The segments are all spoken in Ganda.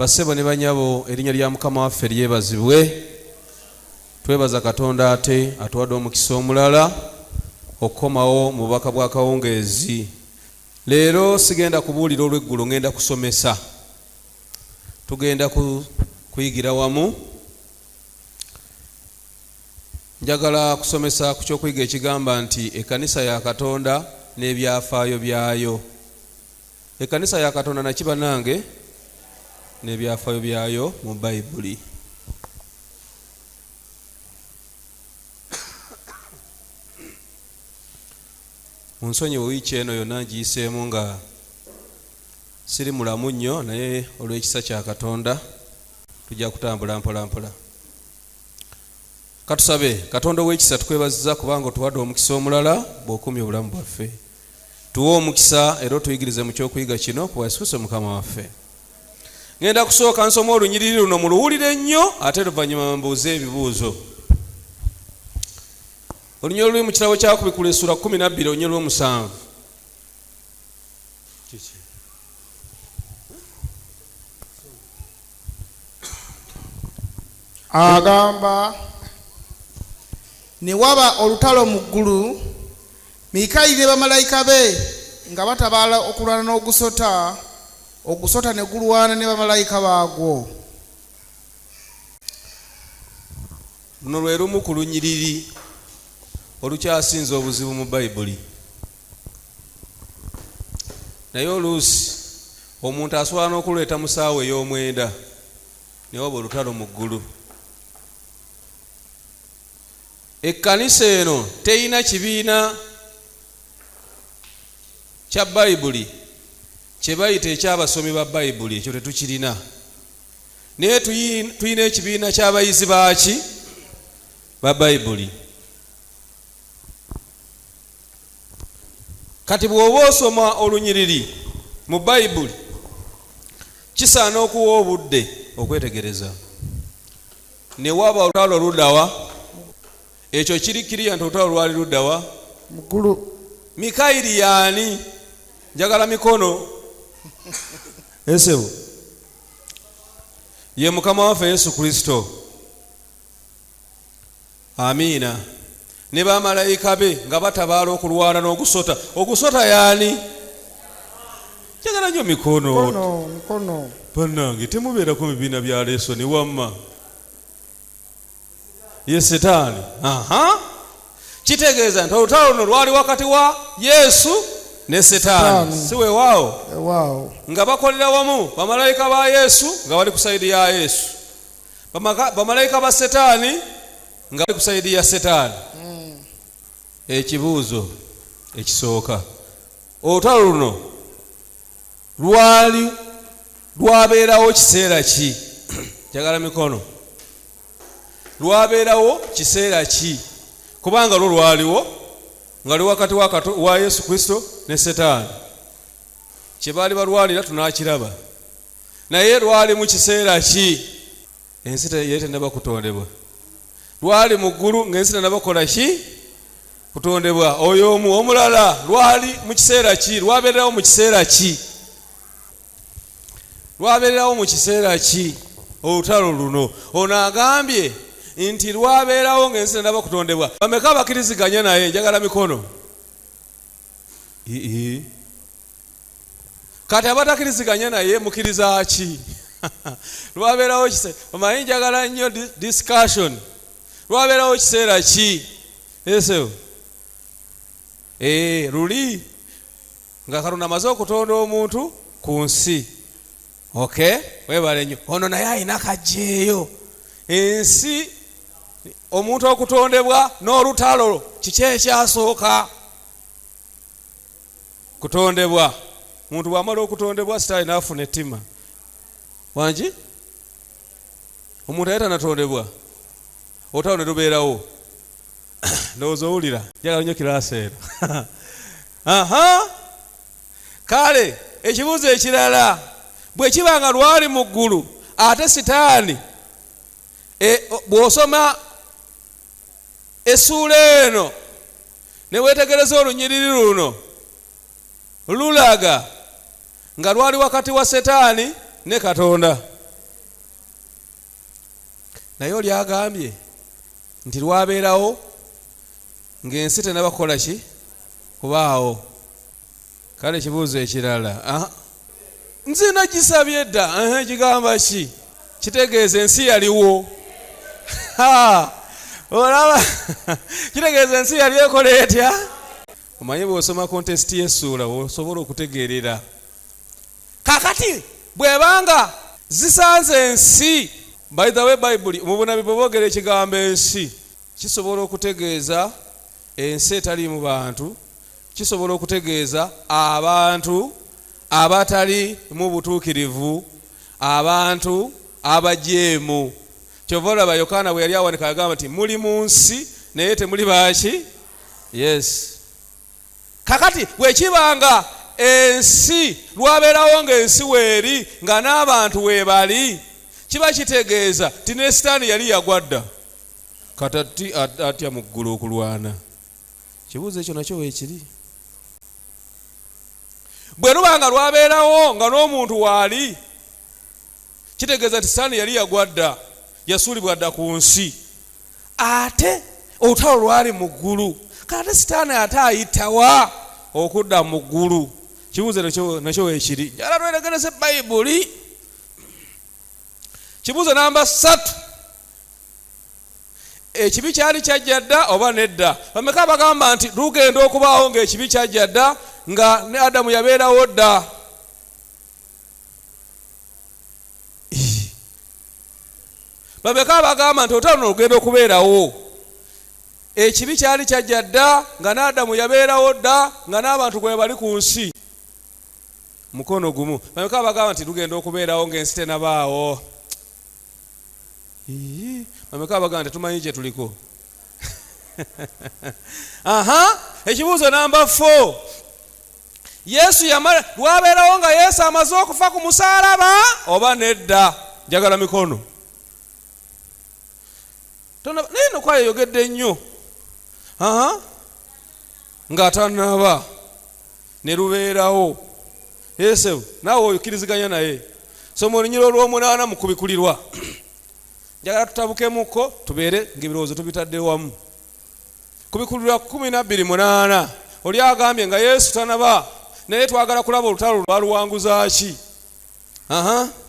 Basebo ne banyabo erinnya lya Mukama waffe lyebazibwe. Twebaza Katonda ate atuwadde omukisa omulala okukomawo mu bubaka bwa kawungeezi. Leero sigenda kubuulira olw'eggulu, ngenda kusomesa. Tugenda kuyigira wamu. Njagala kusomesa ku ky'okuyiga ekigamba nti Ekanisa ya Katonda Nebyafaayo Byayo. Ekanisa ya Katonda nakiba nange Nebyafaayo Byayo mu Bayibuli. Munsonyiwe wiiki eno yonna ngiyiseemu nga siri mulamu nnyo, naye olw'ekisa kya Katonda tujja kutambula mpola mpola. Katusabe. Katonda w'ekisa tukwebaziza kubanga otuwadde omukisa omulala bw'okumya obulamu bwaffe. Tuwe omukisa era otuyigirize mu ky'okuyiga kino ku Yesu Kristo Mukama waffe. Ngenda kusooka nsoma olunyiriri luno muluwulire nnyo ate luvannyuma mbuuze ebibuuzo. Olunyiriri luli mu kitabo kya Kubukulirwa essula 12 olunyiriri lw'7. Agamba ne waba olutalo mu ggulu, Mikayili ne bamalayika be nga batabaala okulwana n'Ogusota, Ogusota ne gulwana ne bamalayika baagwo. Luno lwe lumu ku lunyiriri olukyasinza obuzibu mu Bayibuli. Naye oluusi omuntu asobola n'okuleeta mu ssaawa ey'omwenda ne waba olutalo mu ggulu. Ekkanisa eno teyina kibiina kya Bayibuli kye bayita eky'abasomi ba Bayibuli, ekyo tetukirina. Naye tuyina ekibiina ky'abayizi baaki ba Bayibuli. Kati bw'oba osoma olunyiriri mu Bayibuli kisaana okuwa obudde okwetegereza. Ne waba olutalo luddawa? Ekyo kiri kiriya nti olutalo lwali luddawa? Muggulu. Mikayili Yaani? Njagala mikono. Esebo. Ye Mukama waffe Yesu Kristo. Amiina. Ne bamalayika be nga batabaala okulwana n'Ogusota. Ogusota Yaani? Njagala nnyo mikono. Mikono. Bannange temubeerako mu bibiina bya lesoni wamma. Ye Setaani. Kitegeeza nti olutalo luno lwali wakati wa Yesu ne Setaani. Si weewaawo? Nga bakolera wamu bamalayika ba Yesu nga bali ku sayidi ya Yesu, bamalayika ba Setaani nga bali ku sayidi ya Setaani. Ekibuuzo ekisooka, olutalo luno lwabeerawo kiseera ki? Njagala mikono. Lwaberawo kiseera ki? Kubanga lwo lwaliwo nga luli wakati wa Yesu Kristo ne Setaani. Kye baali balwanira tunaakiraba. Naye lwali mu kiseera ki? Ensi tennaba kutondebwa. Lwali mu ggulu ng'ensi tennaba kola ki? Kutondebwa. Oyo omulala lwali mu kiseera ki? Lwabeerawo mu kiseera ki? Lwabeerawo mu kiseera ki olutalo luno? Ono agambye nti lwabeerawo ng'ensi tennaba kutondebwa. Bameka bakiriziganya naye? Njagala mikono. Kati abatakiriziganya naye mukiriza ki? Lwabeerawo kiseera. Omanyi njagala nnyo discussion. Lwabeerawo kiseera ki? Yesu. Luli nga Katonda amaze okutonda omuntu ku nsi. Okay? Webale nnyo. Ono naye ayina kajjeeyo. Ensi omuntu okutondebwa n'olutalo kiki ekyasooka? Kutondebwa. Omuntu bw'amala okutondebwa sitaani n'afuna ettima. Wangi? Omuntu ayita natondebwa. Olutalo ne lubeerawo. Ndowooza owulira. Njagala nnyo kiraasa eno. Kale ekibuuzo ekirala, bwe kiba nga lwali mu ggulu ate Setaani bw'osoma essuula eno ne weetegereza olunyiriri luno lulaga nga lwali wakati wa Setaani ne Katonda. naye oli agambye nti lwaberawo ng'ensi tenabakola ki kubaawo. Kale ekibuuzo ekirala, nze nagisabye dda, kigamba ki? Kitegeeza ensi yaliwo. Olaba kitegeeza ensi yali ekola etya? Omanyi bw'osoma kontesiti y'essuula osobola okutegeerera. Kakati bw'ebanga zisanze ensi, by the way Bayibuli mu Bunabi bwe boogera ekigambo ensi kisobola okutegeeza ensi etali mu bantu, kisobola okutegeeza abantu abatali mu butuukirivu, abantu abajeemu. Kyova olaba Yokaana bwe yali awanika yagamba nti muli mu nsi naye temuli baaki? Yes. Kakati bwe kibanga ensi lwaberawo ng'ensi weeri nga n'abantu weebali, kiba kitegeeza ti ne Sitaani yali yagwadda katati atya mu ggulu okulwana. Kibuuzo ekyo nakyo weekiri. Bwe lubanga lwaberawo nga n'omuntu waali, kitegeeza nti Sitaani yali yagwadda, yasuulibwa dda ku nsi. Ate olutalo lwali mu ggulu, kate Sitaani ate ayitawa okudda mu ggulu. Kibuuzo nakyo weekiri. Njala tweregereze Bayibuli. Kibuuzo namba 3. Ekibi kyali kyajja dda oba nedda? Bameka bagamba nti lugenda okubaawo ng'ekibi kyajja dda nga ne Adamu yabeerawo dda? Bameka bagamba nti olutalo lugenda okubeerawo. Ekibi kyali kyajja dda nga ne Adamu yabeerawo dda nga n'abantu gwe bali ku nsi. Mukono gumu. Bameka bagamba nti lugenda okubeerawo ng'ensi tenabaawo. Bameka bagamba nti tumanyi gye tuliko. Ekibuuzo namba 4. Yesu yamala lwaberawo nga Yesu amaze okufa ku musalaba oba nedda? Njagala mikono. Naye nokwayo yogedde nnyo. Ng'atanaba ne lubeerawo. Yesu naawe okiriziganya naye. Soma olunyiro olw'omunaana mu Kubukulirwa. Njagala tutabukemuko tubeere ng'ebirowoozo tubitadde wamu. Kubukulirwa 12:8. Oli agambye nga Yesu tanaba naye twagala kulaba olutalo lwaluwanguza ki?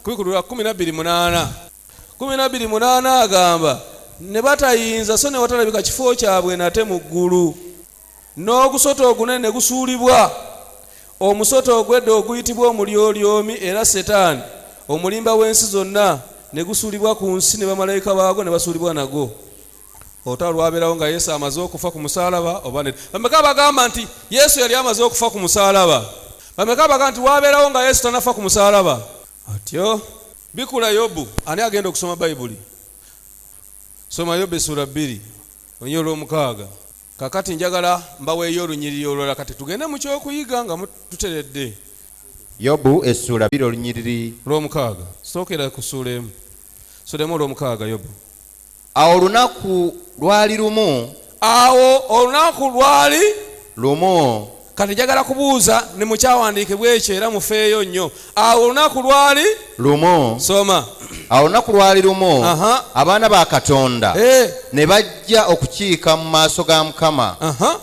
Kubukulirwa 12:8. 12:8 agamba ne batayinza so ne watalabika kifo kyabwe nate mu ggulu. N'ogusota ogunene ne gusuulibwa. Omusota ogwedde oguyitibwa omulyolyomi era Setaani, omulimba w'ensi zonna, ne gusuulibwa ku nsi ne bamalayika baago ne basuulibwa nago. Olutalo lwaberawo nga Yesu amaze okufa ku musalaba oba nedda? Bameka bagamba nti Yesu yali amaze okufa ku musalaba? Bameka bagamba nti lwaberawo nga Yesu tanafa ku musalaba? Atyo bikula Yobu. Ani agenda okusoma Bayibuli? Soma Yobu essula 2 olunyiriri olw'omukaaga. Kakati njagala mbaweeyo olunyiriri olulala kati tugende mu ky'okuyiga nga tuteredde. Yobu essula 2 olunyiriri olw'omukaaga. Sookera ku ssuula emu. Sulemu olw'omukaaga Yobu. Awo olunaku lwali lumu. Kati njagala kubuuza ne mu kyawandiikibwa ekyo era mufeeyo nnyo. Awo olunaku lwali lumu. Soma. Awo olunaku lwali lumu abaana ba Katonda ne bajja okukiika mu maaso ga Mukama,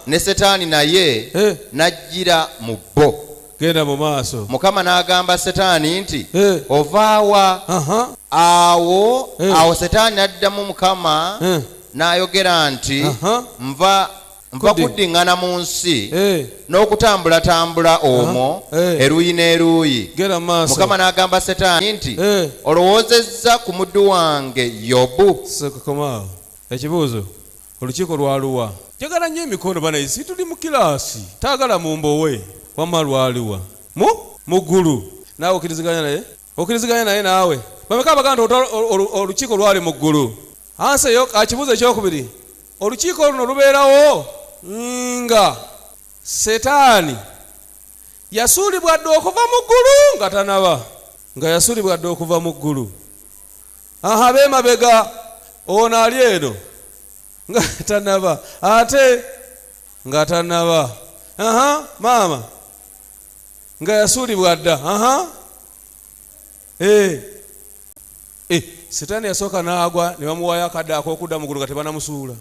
ne Setaani naye n'ajjira mu bo. Genda mu maaso. Mukama n'agamba Setaani nti ovaawa? Awo Setaani n'addamu Mukama n'ayogera nti nva kuddiŋŋana mu nsi n'okutambulatambula omwo eruuyi n'eruuyi. Mukama n'agamba Setaani nti olowoozezza ku muddu wange Yobu? Ekibuuzo, olukiiko lwaluwa? Njagala nnyo emikono banaisi, tuli mu kiraasi. Taagala mumbowe. Wamma lwaliwa? Mu ggulu. Naawe okkiriziganya naye? Okkiriziganya naye naawe? Bameka bagamba nti olukiiko lwali mu ggulu? Anseyo akibuuzo ekyokubiri. Olukiiko luno lubeerawo nga Setaani yasuulibwa dde okuva mu ggulu nga tanaba. Nga yasuulibwa dde okuva mu ggulu. Beemabega ono ali eno nga tanaba. Ate nga tanaba. Maama nga yasuulibwa dda. Setaani yasooka n'agwa ne bamuwaayo akadde ak'okudda mu ggulu nga tebanamusuula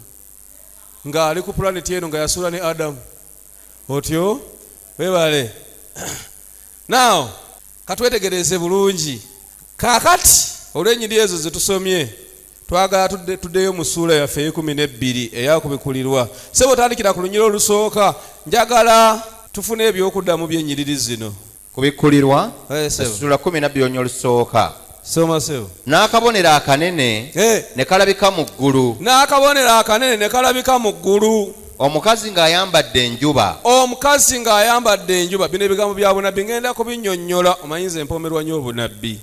ng'ali ku pulaneti eno nga yasuula ne Adamu. Otyo weebale. Now katwetegereze bulungi kaakati olw'ennyiriri ezo ze tusomye twagala tuddeyo mu ssuula yaffe 12 eya Kubukulirwa. Sebo tandikira ku lunyiro olusooka njagala tufune ebyokuddamu by'ennyiriri zino. Kubukulirwa ssuula 12 olunyiro olusooka. Soma sebo. N'akabonero akanene ne kalabika mu ggulu. N'akabonero akanene ne kalabika mu ggulu. Omukazi ng'ayambadde enjuba. Omukazi ng'ayambadde enjuba. Bino ebigambo bya bunnabbi ngenda kubinnyonnyola omanyize empomerwa nnyo obunabbi.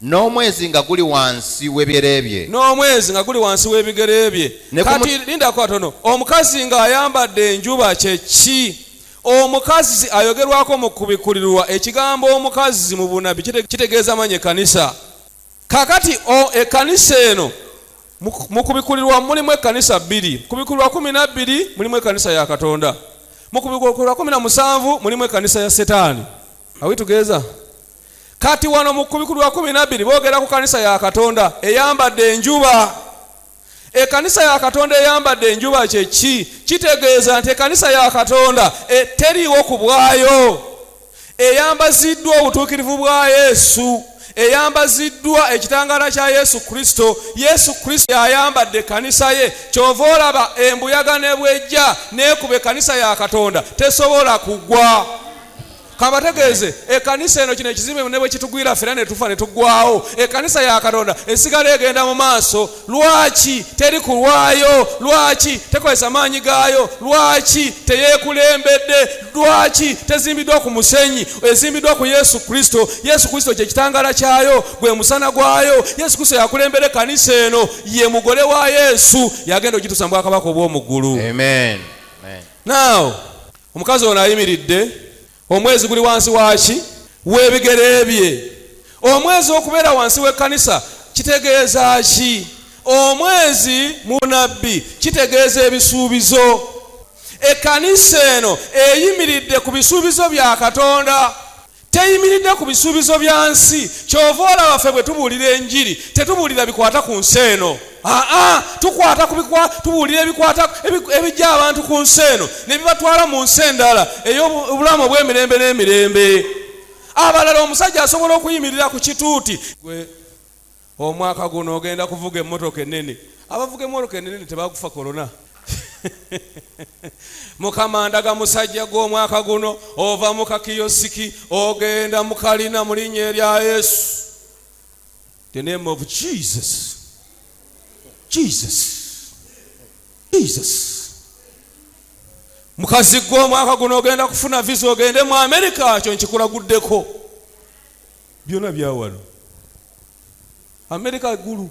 N'omwezi nga guli wansi w'ebigere bye. N'omwezi nga guli wansi w'ebigere bye. Kati lindako katono. Omukazi ng'ayambadde enjuba kye ki? Omukazi ayogerwako mu Kubukulirwa. Ekigambo omukazi mu bunnabbi kitegeeza amanyi Ekanisa. Kakati Ekanisa eno mu Kubukulirwa mulimu Ekanisa 2. Kubukulirwa 12 mulimu Ekanisa ya Katonda. Mu Kubukulirwa 17 mulimu Ekanisa ya Setaani. Awitugeeza. Kati wano mu Kubukulirwa 12 boogera ku Kanisa ya Katonda eyambadde enjuba. Ekanisa ya Katonda eyambadde enjuba kye ki? Kitegeeza nti Ekanisa ya Katonda teriiwo ku bwayo. Eyambaziddwa obutuukirivu bwa Yesu. Eyambaziddwa ekitangaala kya Yesu Kristo. Yesu Kristo yayambadde Ekanisa ye. Kyova olaba embuyaga ne bwejja neekuba Ekanisa ya Katonda tesobola kugwa. Kabategeeze Ekanisa eno kino ekizimbe ne bwe kitugwira fera ne tufa ne tuggwawo. Ekanisa ya Katonda esigala egenda mu maaso. Lwaki teri kulwayo? Lwaki tekozesa maanyi gaayo? Lwaki teyeekulembedde? Lwaki tezimbiddwa ku musenyi? Ezimbiddwa ku Yesu Kristo. Yesu Kristo kye kitangaala kyayo, gwe musana gwayo. Yesu Kristo yakulembera Ekanisa eno, ye mugole wa Yesu, yagenda okituusa mu bwakabaka obw'omu ggulu. Amen. Now omukazi ono ayimiridde. Omwezi guli wansi waki? W'ebigere bye. Omwezi okubeera wansi w'Ekkanisa kitegeeza ki? Omwezi munabbi kitegeeza ebisuubizo. Ekkanisa eno eyimiridde ku bisuubizo bya Katonda, teyimiridde ku bisuubizo bya nsi. Kyova olaba ffe bwe tubuulira enjiri tetubuulira bikwata ku nsi eno. Tubuulira ebikwata ebijja abantu ku nsi eno ne bibatwala mu nsi endala ey'obulamu obw'emirembe n'emirembe. Abalala omusajja asobola okuyimirira ku kituuti. Omwaka guno ogenda kuvuga emmotoka ennene. Abavuga emmotoka ennene tebakufa korona. Mukamandaga musajja gw'omwaka guno ova mu kakiyosiki ogenda mu kalina mu linnya erya Yesu. The name of Jesus. Mukazi gw'omwaka guno ogenda kufuna visa ogende mu America, kyo nkikulaguddeko. Byonna byawano. America gulu.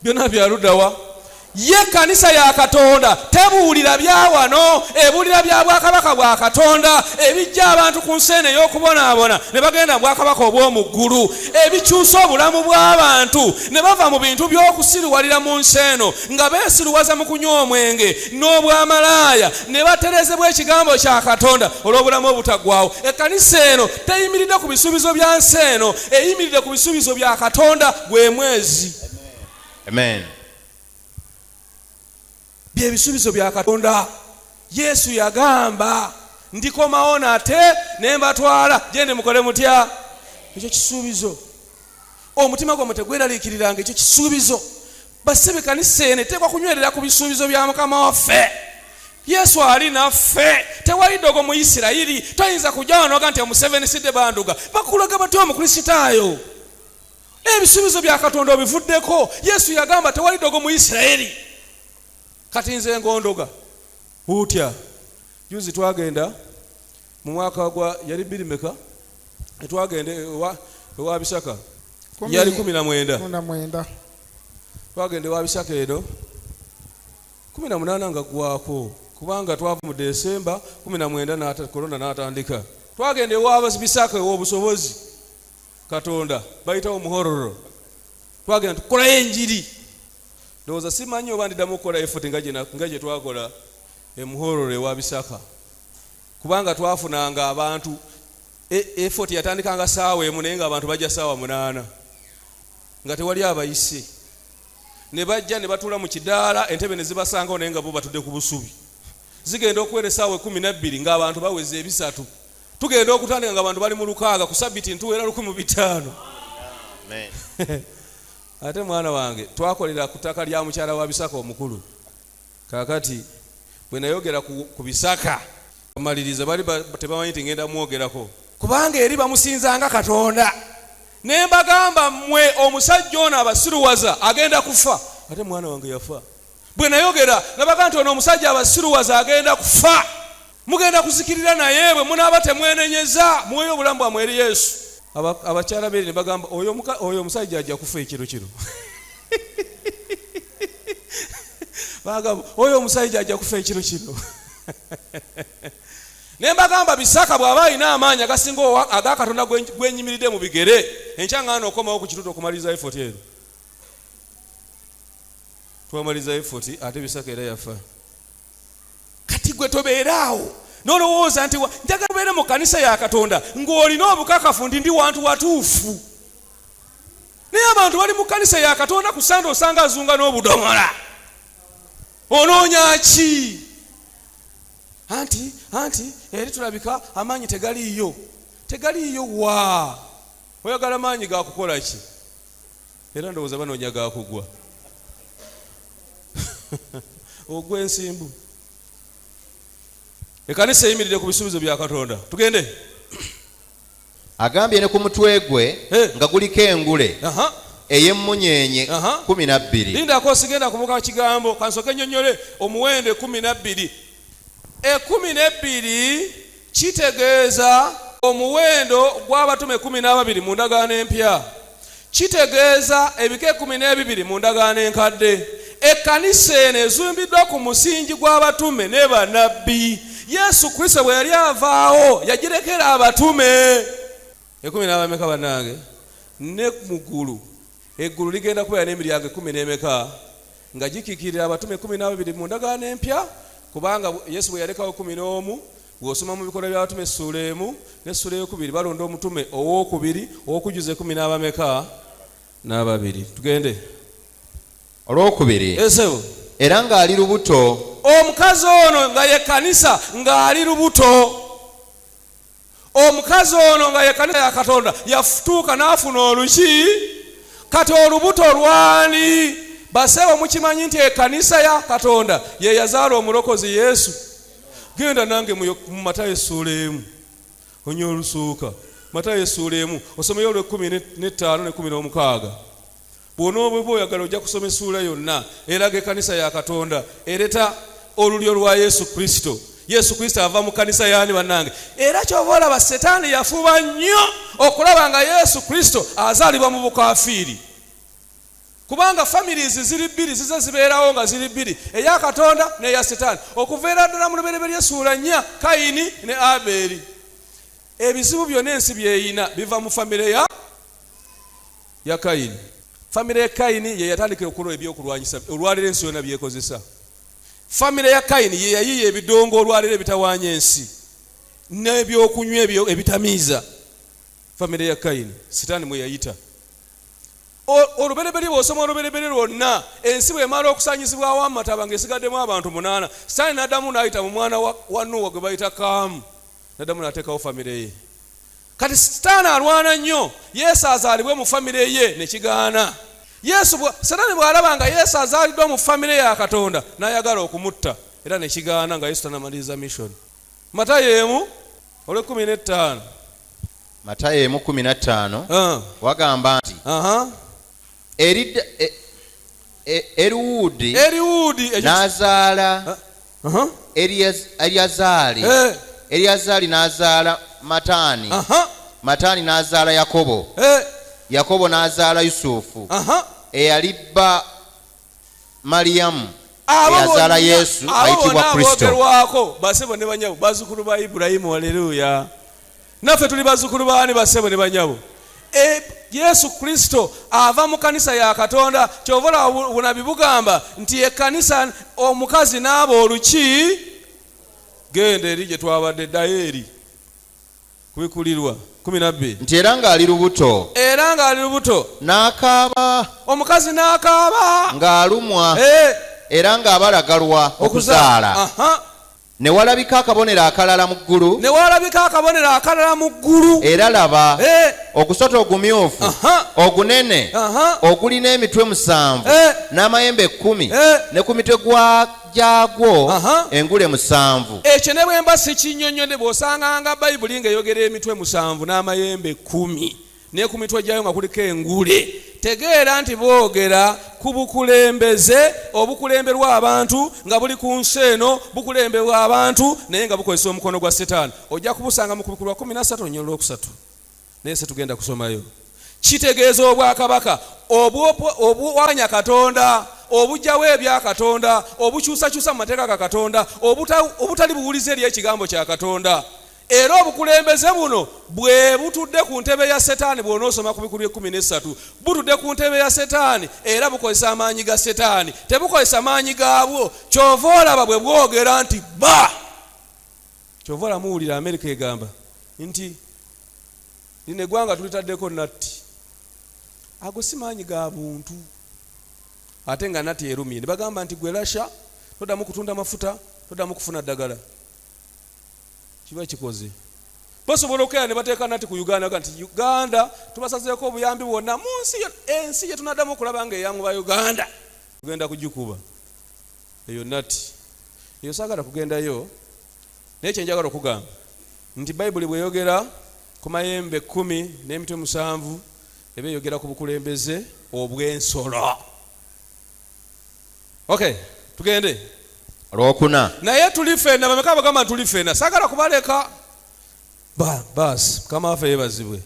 Byonna byaluddawa. Ye Kanisa ya Katonda tebuulira byawano, ebuulira bya bwakabaka bwa Katonda ebijja abantu ku nsi eno ey'okubonaabona ne bagenda mu bwakabaka obw'omu ggulu, ebikyusa obulamu bw'abantu ne bava mu bintu by'okusiruwalira mu nsi eno nga beesiruwaza mu kunywa omwenge n'obwamalaaya ne baterezebwa ekigambo kya Katonda olw'obulamu obutaggwaawo. Ekkanisa eno teyimiridde ku bisuubizo bya nsi eno, eyimiridde ku bisuubizo bya Katonda gwe mwezi. Amen. Byebisuubizo bya Katonda. Yesu yagamba ndikomawo nate ne mbatwala gende mukole mutya. Ekyo kisuubizo. Omutima gwammwe tegweraliikiriranga ekyo kisuubizo. Basibe Kanisa eno eteekwa kunywerera ku bisuubizo bya Mukama waffe. Yesu ali naffe. Tewali ddogo mu Isirayiri. Toyinza kujja wano nga nti Museveni sidde banduga. Bakulaga batya Omukristaayo? Ebisuubizo bya Katonda obivuddeko. Yesu yagamba tewali ddogo mu Isirayiri. Kati nze ngondoga utya. Juzi twagenda mu mwaka gwa yali 2 twagenda ewa Bisaka yali 19 twagenda ewa Bisaka eno 18 nga gwako kubanga twava mu Desemba 19 korona n'atandika. Twagenda ewa Bisaka ew'obusobozi Katonda bayitawo muhororo. Twagenda tukola enjiri. Ndowooza simanyi oba ndiddamu okukola effort nga gye twakola emuhororo ewa Bisaka kubanga twafunanga abantu effort yatandikanga saawa emu naye nga abantu bajja saawa 8. nga tewali abayise ne bajja ne batuula mu kidaala entebe ne zibasangawo naye nga bo batudde ku busubi zigenda okuwera essaawa 12 ng'abantu baweza ebisatu tugenda okutandika ng'abantu bali mu 6 ku sabiti ntuweera 1500. Amen. Ate mwana wange twakolera ku ttaka lya mukyala wa Bisaka omukulu kaakati bwe nayogera ku Bisaka amaliriza bali tebamanyi nti ngenda mwogerako kubanga eri bamusinzanga Katonda ne mbagamba mmwe omusajja ono abasiruwaza agenda kufa. Ate mwana wange yafa. Bwe nayogera nabaga nti ono omusajja abasiruwaza agenda kufa mugenda kuzikirira naye bwe munaaba temwenenyeza muweyo obulamu bwammwe eri Yesu. Abakyala beri ne bagamba oyo omusajja ajja kufa ekiro kino. Bagamba oyo omusajja ajja kufa ekiro kino. Ne mbagamba Bisaka bw'aba alina amaanyi agasinga aga Katonda gwenyimiridde mu bigere enkya ng'ano okomawo ku kituutu okumaliza effort ero. Twamaliza effort ate Bisaka era yafa. Kati gwe tobeeraawo nolowooza nti njagala ubeere mu kanisa ya Katonda ng'olina obukakafu ndi wantu watuufu. Naye abantu bali mu kanisa ya Katonda ku Sande osanga azunga n'obudomola. Onoonya ki? Anti eri tulabika amaanyi tegaliiyo wa oyagala maanyi ga kukola ki? Era ndowooza banoonya ga kugwa. Ogw'ensimbu. Ekanisa eyimiridde ku bisuubizo bya Katonda. Tugende. Agambye ne ku mutwe gwe nga guliko engule ey'emmunyeenye 12. Lindako sigenda kumuka kigambo kansoke nnyonnyole omuwendo 12. 12 kitegeeza omuwendo gw'abatume 12 mu ndagaano empya. Kitegeeza ebika 12 mu ndagaano enkadde. Ekanisa eno ezumbiddwa ku musingi gw'abatume ne bannabbi. Yesu Kristo bwe yali avaawo yagirekera abatume. 12 bannange ne muggulu eggulu ligenda kubeera n'emiryango 10 nga gikikirira abatume 12 mu ndagaano empya. Kubanga Yesu bwe yalekawo 11 bw'osoma mu bikolwa by'abatume essuula 1 n'essuula 2 balonda omutume owookubiri owokujuza 12. Tugende. Olwokubiri. Esebo. Era ng'ali lubuto. Omukazi ono nga ye kanisa ng'ali lubuto. Omukazi ono nga ye kanisa ya Katonda yafutuuka n'afuna oluki. Kati olubuto lwani? Basebo mukimanyi nti ekanisa ya Katonda ye yazaala omulokozi Yesu. Genda nange mu Matayo essuula 1 onyo olusuuka. Matayo essuula 1 osomeyo olw'15 ne 16. Bw'onooba oyagala ojja kusoma essuula yonna eraga ekanisa ya Katonda ereta olulyo lwa Yesu Kristo. Yesu Kristo ava mu kanisa yaani bannange. Era ky'oba olaba Setaani yafuba nnyo okulaba nga Yesu Kristo azaalibwa mu bukafiiri. Kubanga families ziri 2 ziza zibeerawo nga ziri 2 eya Katonda n'eya Setaani. Okuveera ddala mu lubereberye essuula 4 Kayini ne Aberi. Ebizibu byonna ensi byeyina biva mu famire ya Kayini. Famire ya Kayini ye yatandikira okukola ebyokulwanyisa olwaliro ensi yonna byekozesa. Famire ya Kayini ye yayiye ebidongo olwaliro ebitawaanya ensi n'ebyokunywa ebyo ebitamiiza. Famire ya Kayini Setaani mwe yayita. Olubereberye bw'osoma olubereberye lwonna ensi bw'emala okusaanyizibwawo amataba ng'esigaddemu abantu 8 Setaani n'addamu n'ayita mu mwana wa Nuuwa gwe bayita Kaamu n'addamu n'ateekawo famire ye. Kati Setaani alwana nnyo Yesu azaalibwe mu famire ye ne kigaana. Setaani bw'alaba nga Yesu azaaliddwa mu famire ya Katonda n'ayagala okumutta era ne kigaana nga Yesu tanamaliriza mission. Matayo 1:15. Matayo 1:15 wagamba nti Eriwudi n'azaala Eriyazaali. Eriyazaali n'azaala Mataani. Mataani n'azaala Yakobo. Yakobo n'azaala Yusufu. Eyalibba Mariyamu. Eyazaala Yesu ayitibwa Kristo. Basebo ne banyabo bazzukulu ba Ibulayimu. Haleluya. Naffe tuli bazzukulu baani basebo ne banyabo. Yesu Kristo ava mu kanisa ya Katonda. Ky'ovola bunabi bugamba nti ekanisa omukazi n'aba oluki. Genda eri gye twabadde ddayo eri Kubukulirwa 12 nti era ng'ali lubuto n'akaaba, omukazi n'akaaba ng'alumwa era ng'abalagalwa okuzaala. Ne walabika akabonero akalala mu ggulu, era laba ogusota ogumyufu ogunene ogulina emitwe 7 n'amayembe 10 ne ku mitwe gyagwo engule 7. Ekyo ne bwe mba sikinnyonnyodde bw'osanganga Bayibuli ng'eyogera emitwe 7 n'amayembe 10 ne ku mitwe gyayo nga kuliko engule, tegeera nti boogera ku bukulembeze, obukulemberwa abantu nga buli ku nsi eno, bukulemberwa abantu naye nga bukozesa omukono gwa Setaani. Ojja kubusanga mu Kubukulirwa 13 nnyololo 3 naye se tugenda kusomayo. Kitegeeza obwakabaka obuwanya Katonda, obujjawo ebya Katonda, obukyusakyusa mu mateeka ga Katonda, obutali buwulize eri ekigambo kya Katonda. Era obukulembeze buno bwe butudde ku ntebe ya Setaani. Bw'onoosoma ku Kubukulirwa 13 butudde ku ntebe ya Setaani era bukozesa amaanyi ga Setaani, tebukozesa maanyi gaabwo. Kyova olaba bwe bwogera nti ba, kyova olamuwulira Amerika egamba nti lino eggwanga tulitaddeko natti. Ago si maanyi ga buntu, ate nga natti erumye. Ne bagamba nti gwe Rasha toddamu kutunda mafuta, toddamu kufuna ddagala. Kiba kikoze. Basobola okukera ne bateeka nati ku Uganda nti Uganda tubasazeeko obuyambi bwonna mu nsi, ensi gye tunaddamu okulaba nga eyangu ba Uganda tugenda kugikuba eyo nati. Eyo saagala kugendayo, naye kye njagala okugamba nti Bayibuli bweyogera ku mayembe 10 n'emitwe 7 eba eyogera ku bukulembeze obw'ensolo. Okay, tugende. Olwokuna. Naye tuli ffenna, bameka bagamba tuli ffenna. Saagala kubaleka basi Mukama waffe yeebazibwe.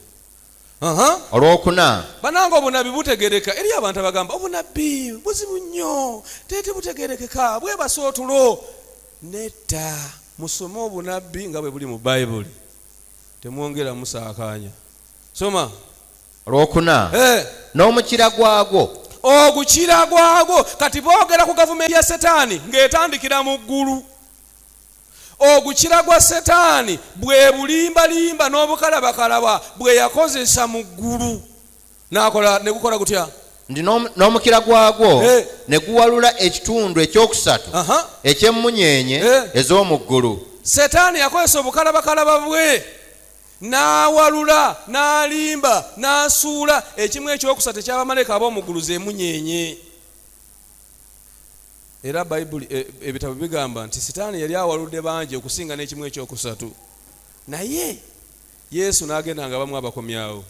Olwokuna. Bananga obunabi butegereka eri abantu abagamba obunabi buzibu nnyo, tete butegerekeka, bwebasa otulo. Neda, musome obunabi nga bwe buli mu Bayibuli, temwongera musaakaanya. Soma. Olwokuna. N'omukira gwagwo. Ogukira gwagwo kati boogera ku gavumenti ya Setaani ng'etandikira mu ggulu. Ogukira gwa Setaani bwe bulimbalimba n'obukalabakalaba bwe yakozesa mu ggulu n'akola ne gukola gutya. Ndi n'omukira gwagwo ne guwalula ekitundu ekyokusatu eky'emmunyeenye ez'omu ggulu. Setaani yakozesa obukalabakalaba bwe n'awalula n'alimba n'asuula ekimu ekyokusatu eky'abamalayika ab'omu ggulu ze munyenye. Era Bayibuli ebitabo bigamba nti Setaani yali awaludde bangi okusinga n'ekimu ekyokusatu, naye Yesu n'agenda nga bamu abakomyawo.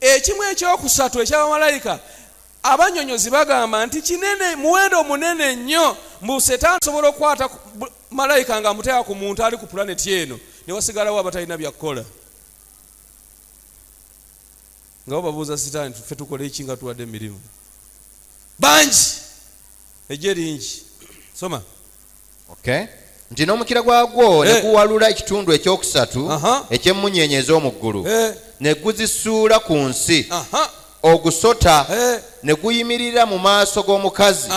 Ekimu ekyokusatu eky'abamalayika abanyonyozi bagamba nti kinene, muwendo munene nnyo, mbu Setaani asobola okukwata malayika nga amuteeka ku muntu ali ku pulaneti eno ne wasigalawo abatalina byakukola. Nga babuuza Setaani ffe tukole iki nga tuwadde emirimu bangi ejje lingi. Soma. Okay. Nti n'omukira gwagwo ne guwalula ekitundu ekyokusatu eky'emmunyeenye ez'omu ggulu ne guzisuula ku nsi. Ogusota ne guyimirira mu maaso g'omukazi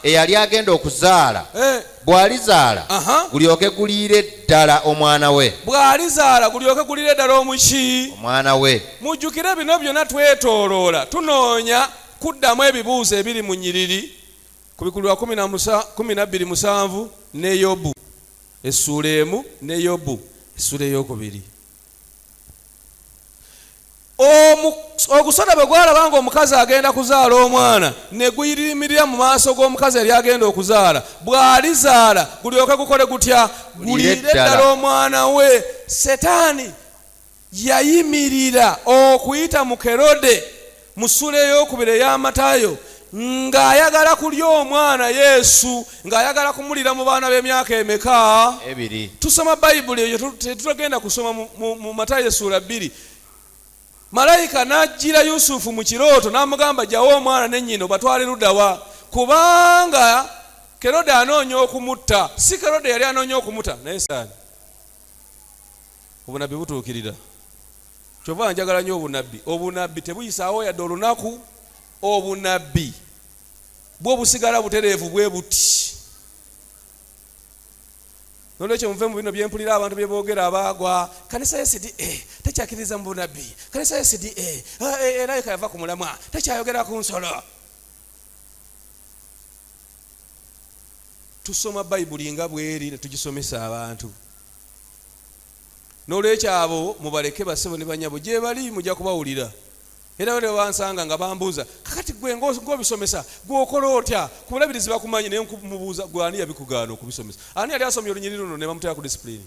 eyali agenda okuzaala. Bw'alizaala gulyoke guliire ddala omwana we. Bw'alizaala gulyoke guliire ddala omuki? Omwana we. Mujjukire bino byonna twetooloola tunoonya kuddamu ebibuuzo ebiri mu nnyiriri. Kubukulirwa 12:7 ne Yobu essuula 1 ne Yobu essuula 2. Ogusota bwe gwalaba nga omukazi agenda kuzaala omwana ne guyirimirira mu maaso g'omukazi yali agenda okuzaala. Bw'alizaala gulyoke gukole gutya? Guliire ddala omwana we. Setaani yayimirira okuyita mu Kerode mu ssuula 2 eya Matayo ng'ayagala kulya omwana Yesu, ng'ayagala kumulira mu baana b'emyaka emeka? 2. Tusoma Bayibuli eyo tetugenda kusoma mu Matayo ssuula 2. Malayika n'ajjira Yusufu mu kirooto n'amugamba jjawo omwana ne nnyina batwale luddawa, kubanga Kerode anoonya okumutta. Si Kerode yali anoonya okumutta naye Saani. Obunabbi butuukirira. Kyova njagala nnyo obunabbi. Obunabbi tebuyisaawo yadde olunaku. Obunabbi bwo busigala butereevu bwe buti. nolwekyo muve mu bino byempulira abantu byeboogera abaagwa kanisa SDA tekyakiriza mu bunabbi kanisa SDA era yava ku mulamwa tekyayogera ku nsolo. Tusoma Bayibuli nga bweri ne tugisomesa abantu. Nolwekyo abo mubaleke basebo ne banyabo gye bali mujja kubawulira. Era wale bansanga nga bambuuza kakati gwe ng'obisomesa gw'okola otya ku bulabirizi bakumanyi naye nkumubuuza gwe ani yabikugaana okubisomesa ani yali asomye olunyiriri luno ne bamuteeka ku disipulini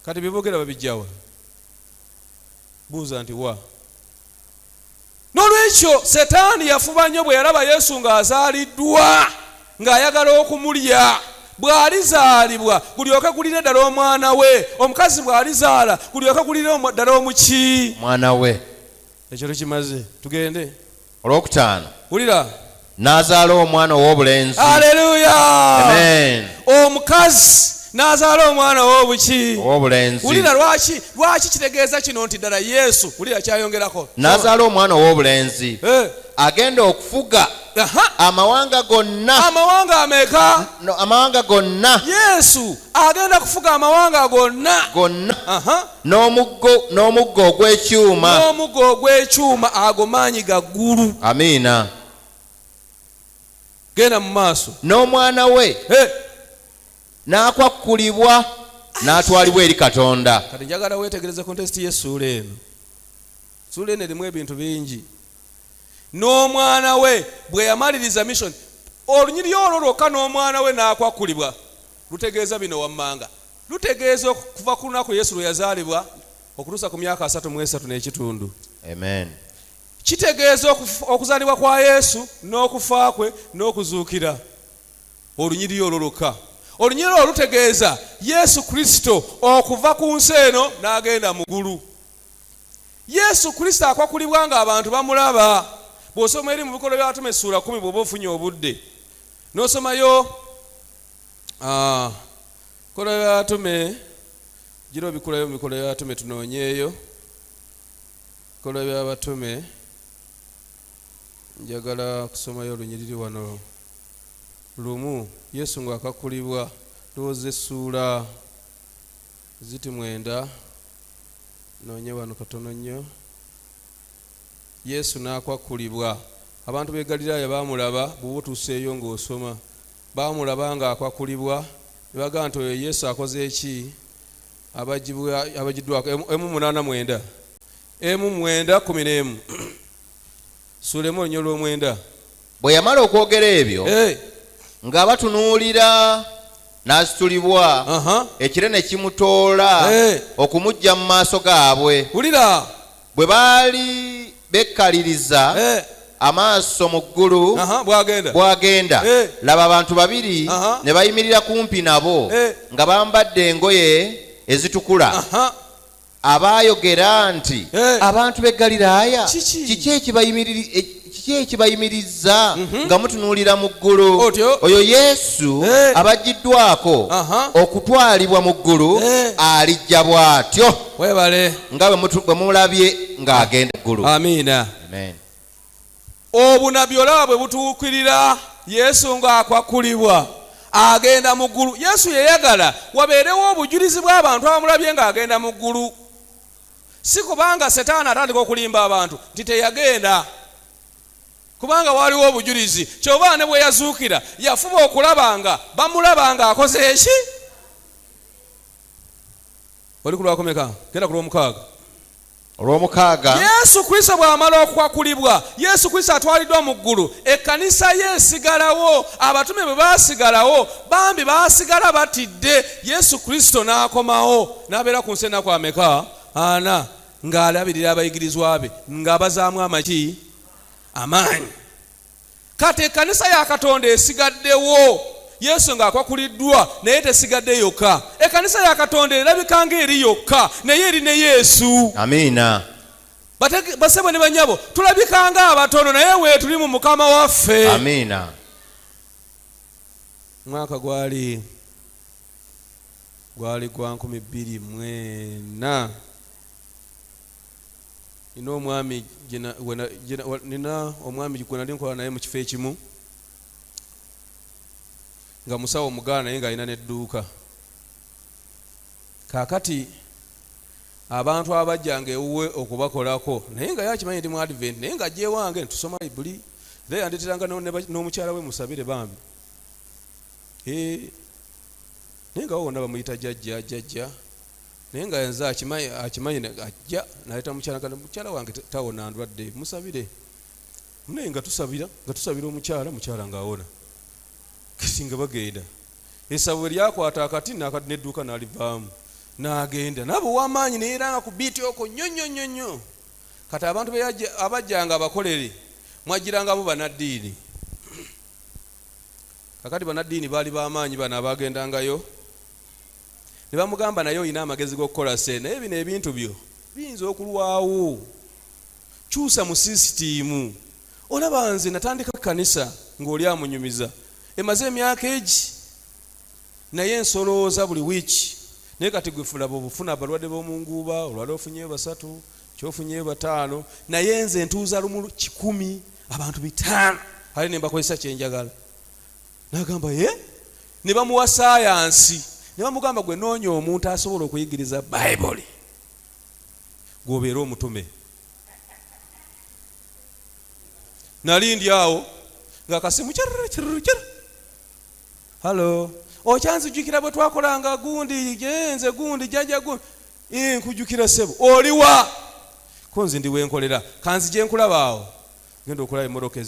kati beboogera babijjawa buuza nti wa. Nolwekyo Setaani yafuba nnyo bwe yalaba Yesu ng'azaaliddwa ng'ayagala okumulya. Bw'alizaalibwa gulyoke gulire ddala omwana we. Omukazi bw'alizaala gulyoke gulire ddala omuki mwana we. Ekyo kimaze tugende. Olwokutaano wulira n'azaala omwana ow'obulenzi. Haleluya. Amen. Omukazi n'azaala omwana ow'obuki ow'obulenzi. Wulira lwaki kitegeeza kino nti ddala Yesu wulira kyayongerako. N'azaala omwana ow'obulenzi agenda okufuga amawanga gonna. Amawanga ameka? Amawanga gonna. Yesu agenda kufuga amawanga gonna. N'omuggo ogw'ekyuma. N'omuggo ogw'ekyuma ago maanyi gaggulu. Amiina. Genda mu maaso. N'omwana we n'akwakkulibwa n'atwalibwa eri Katonda. Kati njagala weetegereze kontesiti y'essuula eno. Essuula eno erimu ebintu bingi. N'omwana we bwe yamaliriza mission olunyiriri olwo lwokka n'omwana we n'akwakkulibwa lutegeeza bino wammanga. Lutegeeza okuva ku lunaku Yesu lwe yazaalibwa okutuusa ku myaka 33 n'ekitundu. Amen. Kitegeeza okuzaalibwa kwa Yesu n'okufa kwe n'okuzuukira. Olunyiriri olwo lwokka. Olunyiriri olwo lutegeeza Yesu Kristo okuva ku nsi eno n'agenda mu ggulu. Yesu Kristo akwakkulibwa ng'abantu bamulaba. Bw'osoma eri mu Bikolwa by'Abatume ssuula 10 bw'oba ofunye obudde n'osomayo Bikolwa by'Abatume gira obikulayo mu Bikolwa by'Abatume tunoonyeeyo. Bikolwa by'Abatume njagala kusomayo olunyiriri wano lumu. Yesu ng'akakkulibwa ndowooza essuula ziti 9 noonye wano katono nnyo. Yesu n'akwakkulibwa. Abantu b'e Galiraaya baamulaba bw'oba otuuseeyo ng'osoma. Baamulaba ng'akwakkulibwa ne bagamba nti oyo Yesu akoze eki? Abagiddwako. 1:8 1:9 Ssuula 1:9. Bwe yamala okwogera ebyo nga batunuulira n'asitulibwa ekire ne kimutoola okumujja mu maaso gaabwe. Wulira bwe baali bekkaliriza amaaso mu ggulu bw'agenda laba abantu babiri ne bayimirira kumpi nabo nga bambadde engoye ezitukula abaayogera nti abantu b'e Galiraaya kiki ekibayimiriza nga mutunuulira mu ggulu? Oyo Yesu abaggiddwako okutwalibwa mu ggulu alijja bw'atyo nga bwe mulabye ng'agenda ggulu. Amiina. Amen. Obunabbi olaba bwe butuukirira Yesu ng'akwakkulibwa agenda mu ggulu. Yesu yayagala wabeerewo obujulizi bw'abantu abamulabye ng'agenda mu ggulu. Si kubanga Setaani atandika okulimba abantu nti teyagenda. Kubanga waliwo obujulizi. Kyova ne bwe yazuukira yafuba okulabanga bamulabanga akoze eki? Oli ku lwakomeka? Genda ku lw'omukaaga. Olw'omukaaga. Yesu Kristo bw'amala okwakkulibwa, Yesu Kristo atwaliddwa mu ggulu, ekkanisa yeesigalawo. Abatume bwe baasigalawo bambi baasigala batidde. Yesu Kristo n'akomawo n'abeera ku nsi ennaku ameka? 4 ng'alabirira abayigirizwa be ng'abazaamu amaki? Amaanyi. Kati ekkanisa ya Katonda esigaddewo. Yesu ng'akwakkuliddwa naye tesigadde yokka. Ekkanisa ya Katonda erabika ng'eri yokka naye eri ne Yesu. Amiina. Basebo ne banyabo tulabika ng'abatono naye weetuli mu Mukama waffe. Amiina. Mwaka gwali gwa 2004. Nina omwami gwe nali nkola naye mu kifo ekimu nga musawo Mugaana naye ng'alina n'edduuka. Kakati abantu abajjanga ewuwe okubakolako naye nga yakimanyi ndi mu advent naye nga ajja ewange ntusoma Bayibuli era yandeteranga n'omukyala we musabire bambi naye nga wonna bamuyita jjajja naye nga nze akimanyi ajja naleeta mukyala wange tawona ndwadde musabire naye nga tusabira omukyala ng'awona kati nga bagenda essabo lyakwata akati n'edduuka n'alivaamu n'agenda nabo w'amaanyi naye era nga ku biiti okwo nnyonnyonnyonnyo kati abantu abajjanga abakolere mwajjirangamu banaddiini kakati banaddiini baali b'amaanyi bano abaagendangayo ne bamugamba naye olina amagezi g'okukola se naye bino ebintu byo biyinza okulwawo kyusa mu sisitiimu olaba nze natandika ekkanisa ng'oli amunyumiza emaze emyaka egi naye nsolooza buli wiiki naye kati gwe fulaba obufuna abalwadde b'omu nguuba olwala ofunyeyo 3 kyofunyeyo 5 naye nze ntuuza lumu 100 abantu 5 ale ne mbakozesa kyenjagala n'agamba ne bamuwa saayansi ne bamugamba gwe noonya omuntu asobola okuyigiriza Bayibuli gw'obeera omutume nali ndi awo ng'akasimu kyerere halo okyanzijjukira bwe twakolanga gundi nze gundi jjajja gundi nkujjukira ssebo oliwa ko nze ndi wenkolera kanzi gye nkulaba awo genda okulaba emmotoka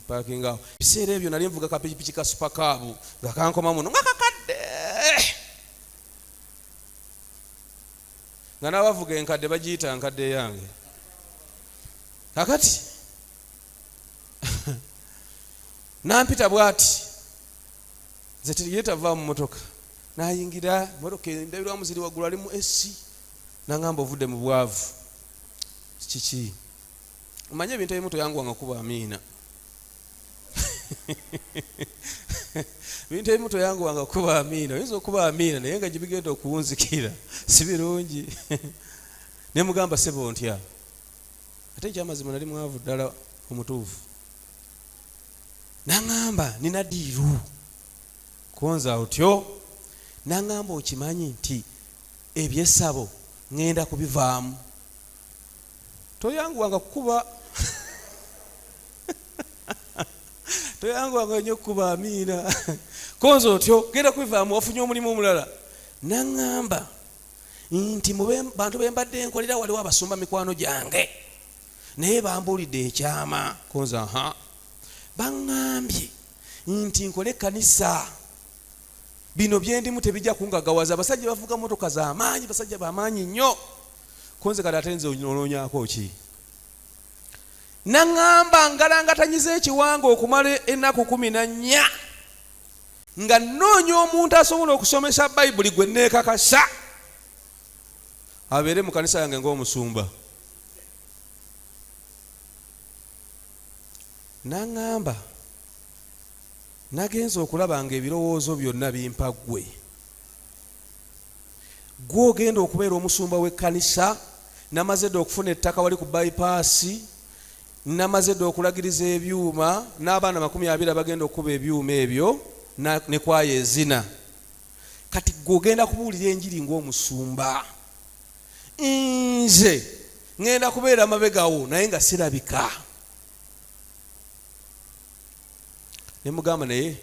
paakinga awo ebiseera ebyo nali nvuga kapikipiki ka supakaabu nga kankoma muno nga kakadde nga n'abavuga enkadde bagiyita nkadde yange kakati nampita bw'ati nze ye tava mu motoka nayingira motoka endabirwamu ziri waggulu ali mu esi nangamba ovudde mu bwavu kiki omanye ebintu ebimu toyanguwanga kuba amiina ebintu ebimu toyanguwanga kuba amiina oyinza okuba amiina naye nga gibigenda okuwunzikira si birungi ne mugamba sebo ntya ate ekyamazima nali mwavu ddala omutuufu nangamba nina diiru konza otyo nangamba okimanyi nti ebyessabo ngenda kubivaamu toyanguwanga kukuba toyanguwanga nnyo kukuba amiina konza otyo genda kubivaamu wafunye omulimu omulala nangamba nti bantu bembadde nkolera waliwo abasumba mikwano gyange naye bambuulidde ekyama konza baŋŋambye nti nkole ekkanisa bino byendimu tebijja kungagawaza abasajja bavuga motoka z'amaanyi basajja b'amaanyi nnyo konze kati ate nze oloonyaako ki naŋŋamba ngalangatanyiza ekiwanga okumala ennaku 14 nga nnoonya omuntu asobola okusomesa Bayibuli gwe neekakasa abeere mu kanisa yange ng'omusumba naŋŋamba nagenza okulaba nga ebirowoozo byonna bimpa ggwe gw'ogenda okubeera omusumba w'ekkanisa namaze dde okufuna ettaka wali ku bypaasi namaze dde okulagiriza ebyuma n'abaana 20 bagenda okukuba ebyuma ebyo ne kwaya ezina kati gw'ogenda kubuulira enjiri ng'omusumba nze ngenda kubeera mabegawo naye nga sirabika ne mugamba naye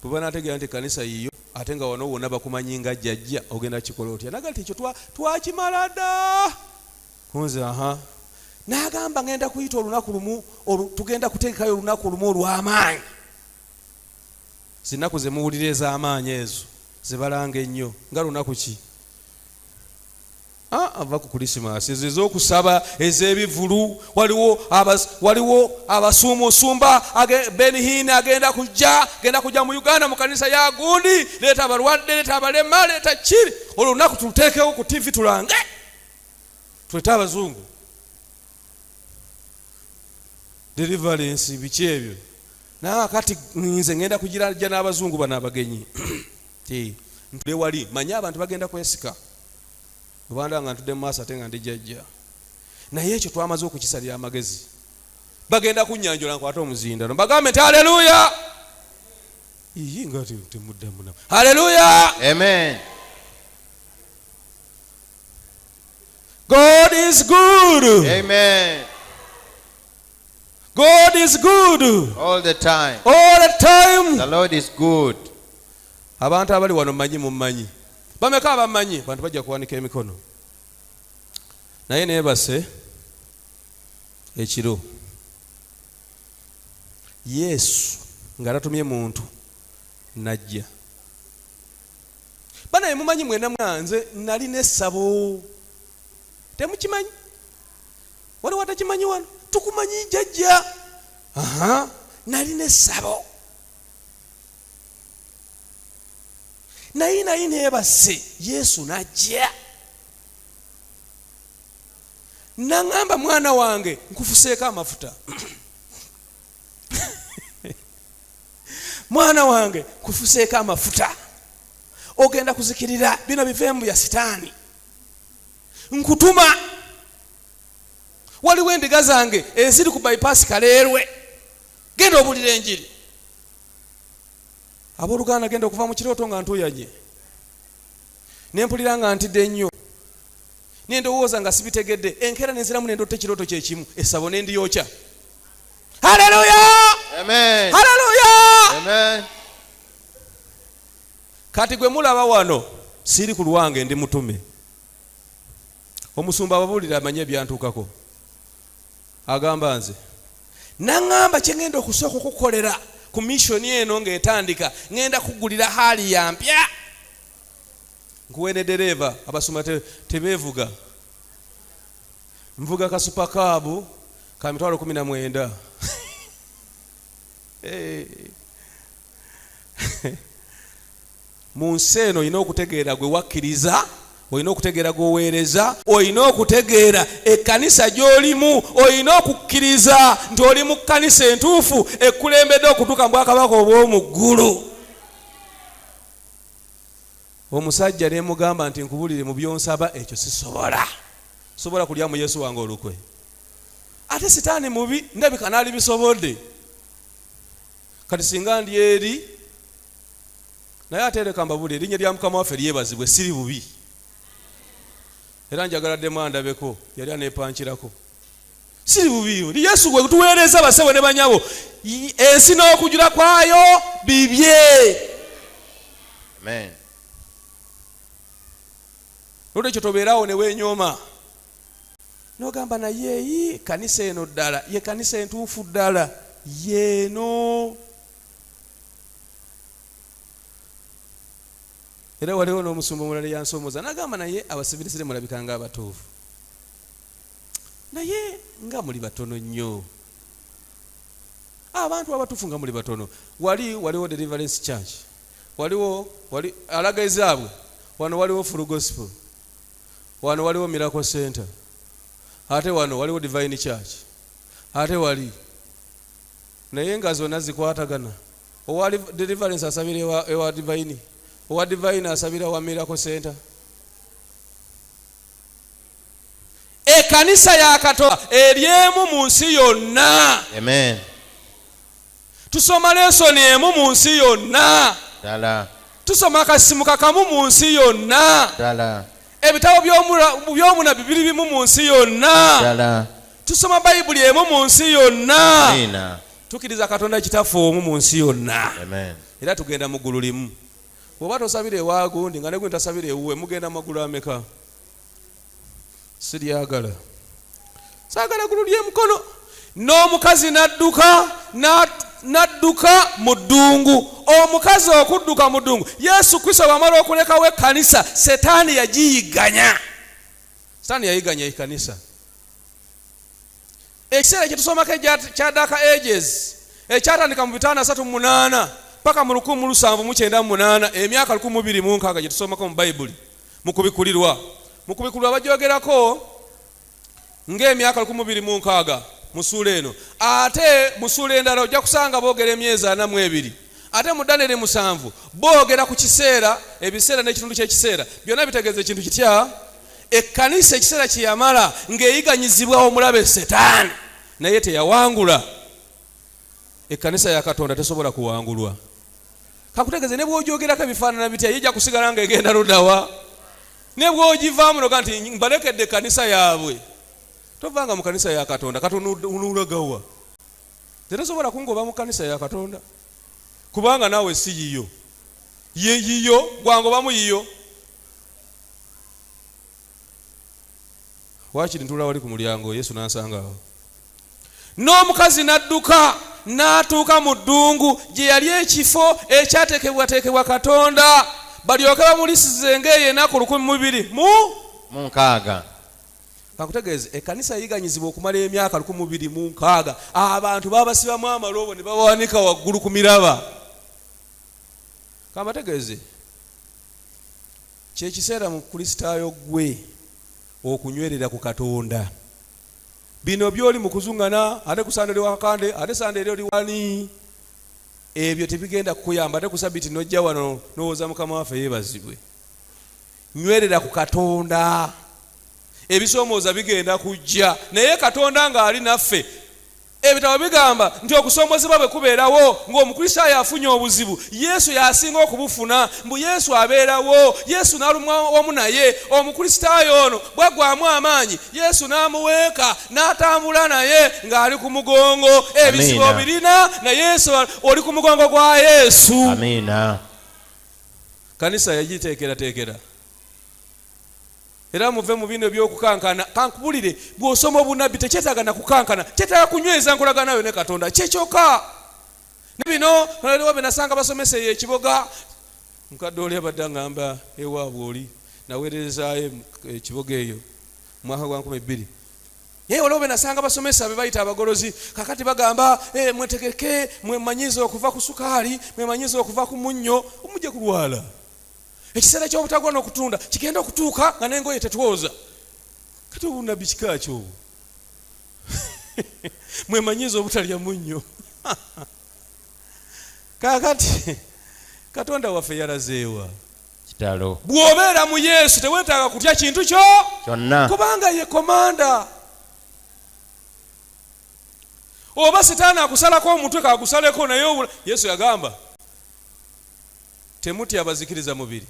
bwe banaategeera nti ekkanisa yiyo ate nga wano wonna bakumanyi nga jjajja ogenda kikola otya naga nti ekyo twakimala dda kunze n'agamba ngenda kuyita olunaku lumu tugenda kuteekayo olunaku lumu olw'amaanyi zinaku ze muwulira ez'amaanyi ezo zebalanga ennyo nga lunaku ki ava ku Krismasi ezo ez'okusaba ez'ebivulu waliwo abasuumusumba Benihini agenda kujja mu Uganda mu kanisa ya gundi leeta abalwadde leeta abalema leeta kiri olunaku tuteekewo ku TV tulange tulete abazungu deliverance biki ebyo nakati nze ngenda kugirajja n'abazungu bano abagenyi ntule wali manye abantu bagenda kwesika obanda nga ntudde mu maaso ate nga ndi jjajja naye ekyo twamaze okukisalira amagezi bagenda kunnyanjula nkwate omuzindano bagambe nti haleluya iyi nga temuddamu haleluya amen God is good. Amen. God is good. All the time. All the time. The Lord is good. Abantu abali wano mmanyi mummanyi. Bameka abamanyi abantu bajja kuwanika emikono. Naye neebase ekiro Yesu ng'alatumye muntu najja. Banaye mumanyi mwena mwanze nali n'essabo. Temukimanyi? Waliwo atakimanyi wano? Tukumanyi jjajja. Nali n'essabo. Naye neebase Yesu najja. Nangamba mwana wange nkufuseeko amafuta. Mwana wange nkufuseeko amafuta. Ogenda kuzikirira bino bivembu ya sitaani. Nkutuma. Waliwo endiga zange eziri ku bypass Kaleerwe. Genda obulira enjiri. Abooluganda genda okuva mu kirooto nga ntuyanye. Nempulira nga ntidde nnyo. Nendowooza nga sibitegedde. Enkeera nenziramu nendotta ekirooto kye kimu. Essabo nendiyokya. Hallelujah! Amen. Hallelujah! Amen. Kati gwe mulaba wano siri ku lwange ndi mutume. Omusumba ababuulira amanye ebyantuukako. Agamba nze nangamba kye ngenda okusooka okukolera ku mission eno ng'etandika ngenda kugulira hali ya mpya. Nkuwene dereva abasuma tebeevuga. Nvuga ka supercab ka mitwalo 19. Mu nsi eno olina okutegeera gwe wakkiriza, olina okutegeera gweweereza, olina okutegeera ekkanisa gy'olimu, olina okukkiriza nti oli mu kkanisa entuufu ekkulembedde okutuuka mu bwakabaka obw'omu ggulu. Omusajja ne mugamba nti nkubulire mu byonsaba ekyo sisobola. Sobola kulya mu Yesu wange olukwe. Ate sitaani mubi ndabika naali bisobodde. Kati singa ndi eri naye ate leka mbabulire erinnya lya Mukama waffe lyebazibwe siri bubi. Era njagala ddemu andabeko yali aneepankirako. Siri bubi. Ndi Yesu gwe tuweereza basewo ne banyabo. Ensi n'okujula kwayo bibye. Amen. Lwekyo tobeerawo ne weenyooma. N'ogamba naye kanisa eno ddala ye kanisa entuufu ddala yeeno. Era waliwo n'omusumba omulala yansomooza n'agamba naye abasibirisire mulabika nga abatuufu. Naye nga muli batono nnyo. Abantu abatuufu nga muli batono. Waliwo Deliverance Church. Waliwo alaga ezaabwe. Wano waliwo Full Gospel. Wano waliwo Miracle Center. Ate wano waliwo Divine Church. Ate wali. Naye nga zonna zikwatagana. Owali Deliverance asabira ewa Divine. Owa Divine asabira wa Miracle Center. Ekanisa ya Katonda eryemu mu nsi yonna. Amen. Tusoma lesoni emu mu nsi yonna. Dala. Tusoma akasimu kakamu mu nsi yonna. Dala. Ebitabo by'omuna bibiri bimu mu nsi yonna. Dala. Tusoma Bayibuli emu mu nsi yonna. Amina. Tukiriza Katonda kitaffe omu mu nsi yonna. Amen. Era tugenda mu ggulu limu. Bw'oba tosabira ewaagundi nga ne gwe ntasabira ewuwe mugenda mu magulu ameka? Siryagala. Saagala ggulu ly'emukono. N'omukazi n'adduka mu ddungu. Omukazi okudduka mu ddungu. Yesu Kristo bw'amala okulekawo ekkanisa, Setaani yagiyigganya. Setaani yayigganya ekkanisa. Ekiseera kye tusomako ekya Dark Ages ekyatandika mu 538 paka mu 1798 emyaka 2006 gye tusomako mu Bayibuli mu Kubukulirwa. Mu Kubukulirwa bagyogerako ng'emyaka 2006 mu ssuula eno. Ate mu ssuula endala ojja kusanga boogera emyezi 42. Ate mu Daniel 7 boogera ku kiseera, ebiseera n'ekitundu ky'ekiseera. Byonna bitegeeza ekintu kitya? Ekkanisa ekiseera kye yamala ng'eyiganyizibwa omulabe Setaani naye teyawangula. Ekkanisa ya Katonda tesobola kuwangulwa. Kakutegeeze ne bw'ogyogerako ebifaanana bitya yijja kusigala ng'egenda luddawa. ne bw'ogivaamu noga nti mbalekedde ekkanisa yaabwe, tovanga mu kanisa ya Katonda. Katonda onulagawa teresobola kungoba mu kanisa ya Katonda kubanga naawe si yiyo, ye yiyo gwangobamu yiyo. Waakiri ntula wali ku mulyango, Yesu n'ansanga awo, n'omukazi n'adduka n'atuuka mu ddungu gye yali ekifo ekyateekebwateekebwa Katonda balyoke bamulisize ng'eyenaku 226. Kakutegeeze ekkanisa yiganyizibwa okumala emyaka 226. Abantu babasibamu amaloobo ne bawanika waggulu ku miraba. Kambategeeze kyekiseera mu Kristaayo gwe okunywerera ku Katonda. Bino byoli mu kuzungana ate kusande wa Akadde ate sande oli wani, ebyo tebigenda kukuyamba. Ate ku Sabiti nojja wano n'owoza Mukama waffe yeebazibwe. Nywerera ku Katonda, ebisoomooza bigenda kujja, naye Katonda ng'ali naffe. Ebitabo bigamba nti okusoomozebwa bwe kubeerawo ng'Omukristaayo afunye obuzibu, Yesu yasinga okubufuna. Mbu Yesu abeerawo, Yesu n'alumwa wamu naye. Omukristaayo ono bwagwamu amaanyi, Yesu n'amuweeka n'atambula naye ng'ali ku mugongo. Ebizibu birina na Yesu oli ku mugongo gwa Yesu. Amiina. Kanisa yagiteekerateekera. Era muve mu bino by'okukankana. Kankubulire, bw'osoma obunabbi tekyetaaga na kukankana, kyetaaga kunyweza nkolagana yo ne Katonda kyekyoka. Ne bino olwo be nasanga basomesa ekiboga, mukadde oli abadde ngamba ewaabwe oli naweerezaayo ekiboga eyo mwaka gwa 2002. Naye olwo be nasanga basomesa be bayita abagolozi, kakati bagamba mwetegeke, mwemanyize okuva ku sukaali, mwemanyize okuva ku munnyo, omujje kulwala. Ekiseera ky'obutagwa n'okutunda kigenda okutuuka nga n'engoye tetwoza. Kati obunabbi kika kyo mwemanyize obutalya munnyo. Kakati Katonda waffe yalazeewa kitalo. Bw'obeera mu Yesu teweetaaga kutya kintu kyo kyonna kubanga ye komanda. Oba Setaani akusalako omutwe kagusaleko naye Yesu yagamba temutya abazikiriza mubiri,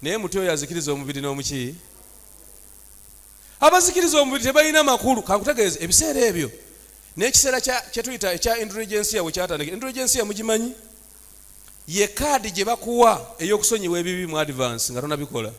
naye muti oyo azikiriza omubiri n'omuki. Abazikiriza omubiri tebalina makulu. Kankutegeeze ebiseera ebyo n'ekiseera kye tuyita ekya indulgensia we kyatandika. Indulgensia mugimanyi? Ye kaadi gye bakuwa ey'okusonyiwa ebibi mu advance nga tonabikola.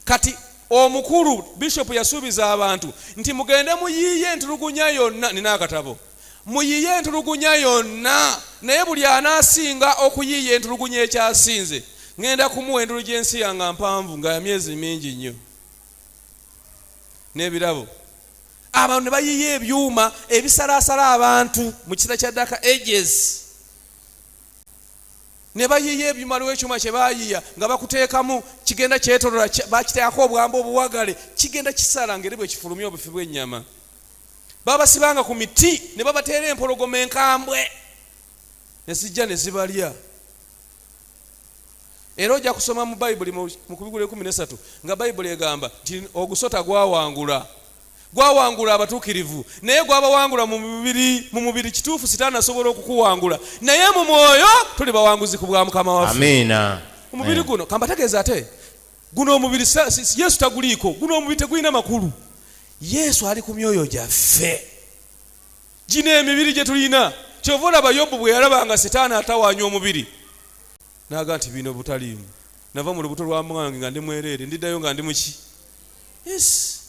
Kati omukulu bishop yasuubiza abantu nti mugende muyiiye entulugunya yonna. Nina akatabo, muyiiye entulugunya yonna, naye buli anaasinga okuyiiya entulugunya ekyasinze ngenda kumuwa indulgensia nga mpanvu nga ya myezi mingi nnyo n'ebirabo. Abantu ne bayiiya ebyuma ebisalaasala abantu mu kiseera kya Dark Ages. Ne bayiiya ebyuma lw'ekyuma kye baayiiya nga bakuteekamu kigenda kyetolola, bakiteekako obwamba obuwagale, kigenda kisala ngeri bwe kifulumya obufi bw'ennyama. Babasibanga ku miti ne babateera empologoma enkambwe ne zijja ne zibalya. Era ojja kusoma mu Bayibuli mu Kubukulirwa 13 nga Bayibuli egamba nti Ogusota gwawangula abatuukirivu, naye gwabawangula mu mubiri kituufu Setaani asobola okukuwangula, naye mu mwoyo tuli bawanguzi ku bwa Mukama waffe. Amiina. Omubiri guno kambategeeza ate guno omubiri Yesu taguliiko, guno omubiri tegulina makulu. Yesu ali ku myoyo gyaffe. Gino emibiri gye tulina kyova olaba Yobu bwe yalabanga Setaani atawaanya omubiri n'aga nti bino butaliimu, nava mu lubuto lwa mwange nga ndi mwereere, ndiddayo nga ndi muki. Yes.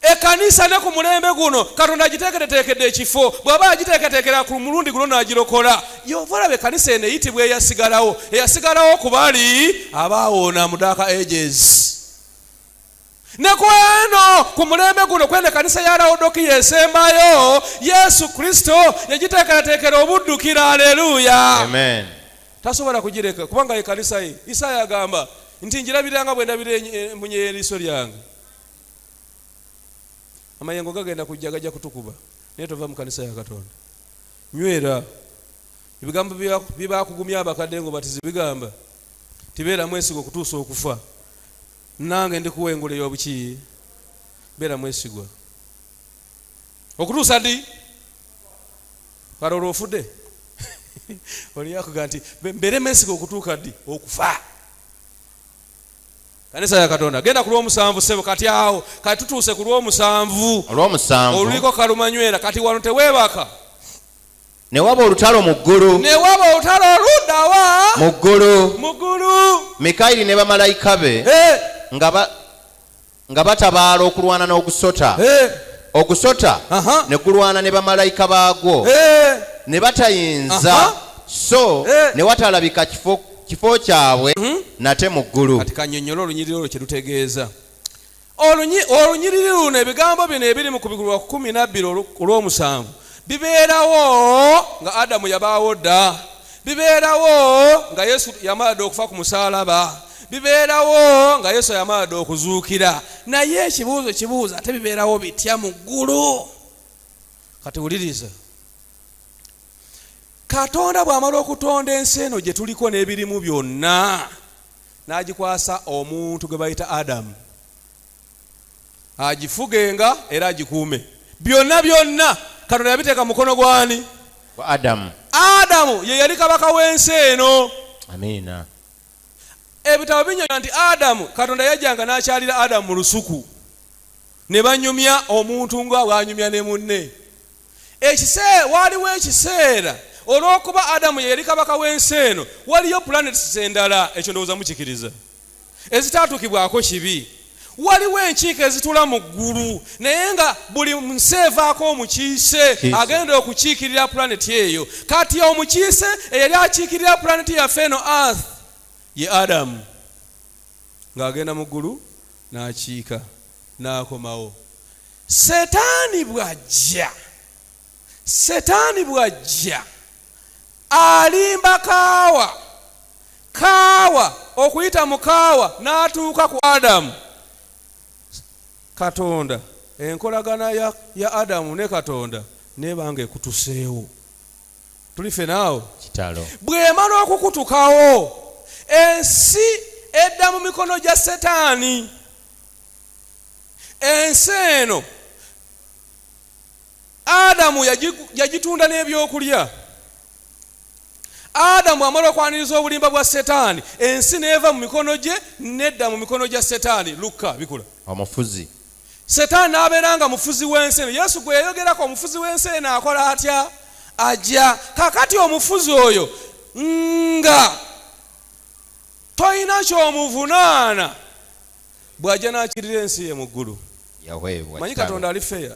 Ekanisa ne ku mulembe guno Katonda agiteekereteekedde ekifo, bw'aba agiteeketeekera ku mulundi guno n'agirokola. Yova olaba ekanisa eno eyitibwa eyasigalawo ku bali abaawoona mu Dark Ages. Ne ku eno ku mulembe guno kwene kanisa ya Laodikiya esembayo Yesu Kristo yagiteekerateekera obuddukiro. Aleluya. Amen. Tasobola kugireka kubanga ekanisa ye Isaya agamba nti njirabiranga bwe ndabira embunye y'eriiso lyange. Amayengo gagenda kujja gajja kutukuba naye tova mu kanisa ya Katonda. Nywera ebigambo bibakugumya abakadde ngo batizi bigamba tibeera mwesigo okutuusa okufa. Nange ndikuwa engule y'obuki, beera mwesigwa okutuusa ddi kalolo ofudde oli yakuga nti mbeere mwesigo okutuuka ddi okufa. kanisa ya Katonda genda ku Lwomusanvu sebo kati awo kati tutuuse ku Lwomusanvu oluliko kalumanywera kati wano teweebaka ne waba olutalo mu ggulu oluddawa mu ggulu Mikayili ne bamalayika be nga batabaala okulwana n'ogusota ogusota ne kulwana ne bamalayika baagwo ne batayinza so ne watalabika kifo kyabwe nate mu ggulu. Kati kannyonnyola olunyiriri olwo kye lutegeeza. Olunyiriri luno ebigambo bino ebiri mu Kubukulirwa 12 olw'omusanvu bibeerawo nga Adamu yabaawo dda, bibeerawo nga Yesu yamala dda okufa ku musalaba, bibeerawo nga Yesu yamala dda okuzuukira, naye ekibuuzo kibuuza ate bibeerawo bitya mu ggulu? Kati wuliriza, Katonda bw'amala okutonda ensi eno gye tuliko n'ebirimu byonna n'agikwasa omuntu gwe bayita Adamu, agifugenga era agikuume. Byonna Katonda yabiteeka mukono gwani? Kwa Adamu. Adamu ye yali kabaka w'ensi eno. Amiina. Ebitabo binnyonnyola nti Adamu, Katonda yajjanga n'akyalira Adamu mu lusuku ne banyumya omuntu nga bw'anyumya ne munne. Waliwo ekiseera olw'okuba Adamu ye yali kabaka w'ensi eno, waliyo planets endala, ekyo ndowooza mukikiriza, ezitaatuukibwako kibi. Waliwo enkiiko ezitula mu ggulu naye nga buli nsi evaako omukiise agenda okukiikirira planet eyo. Kati omukiise eyali akiikirira planet yaffe eno Earth ye Adamu, ng'agenda mu ggulu n'akiika n'akomawo. Setaani bw'ajja alimba kaawa okuyita mu kaawa n'atuuka ku Adamu. Katonda, enkolagana ya Adamu ne Katonda nebanga ekutuseewo. Tuli ffe naawe kitalo. Bw'emala okukutukawo ensi edda mu mikono gya Setaani. Ensi eno Adamu yagitunda n'ebyokulya. Adamu amala okwaniriza obulimba bwa Setaani, ensi neeva mu mikono gye nedda mu mikono gya Setaani. Luka bikula omufuzi. Setaani n'abeeranga mufuzi w'ensi eno. Yesu gwe yayogerako omufuzi w'ensi eno akola atya? Ajja. Kakati omufuzi oyo nga toyina ky'omuvunaana bw'ajja n'akirira ensi ye mu ggulu. Manyi Katonda ali feya.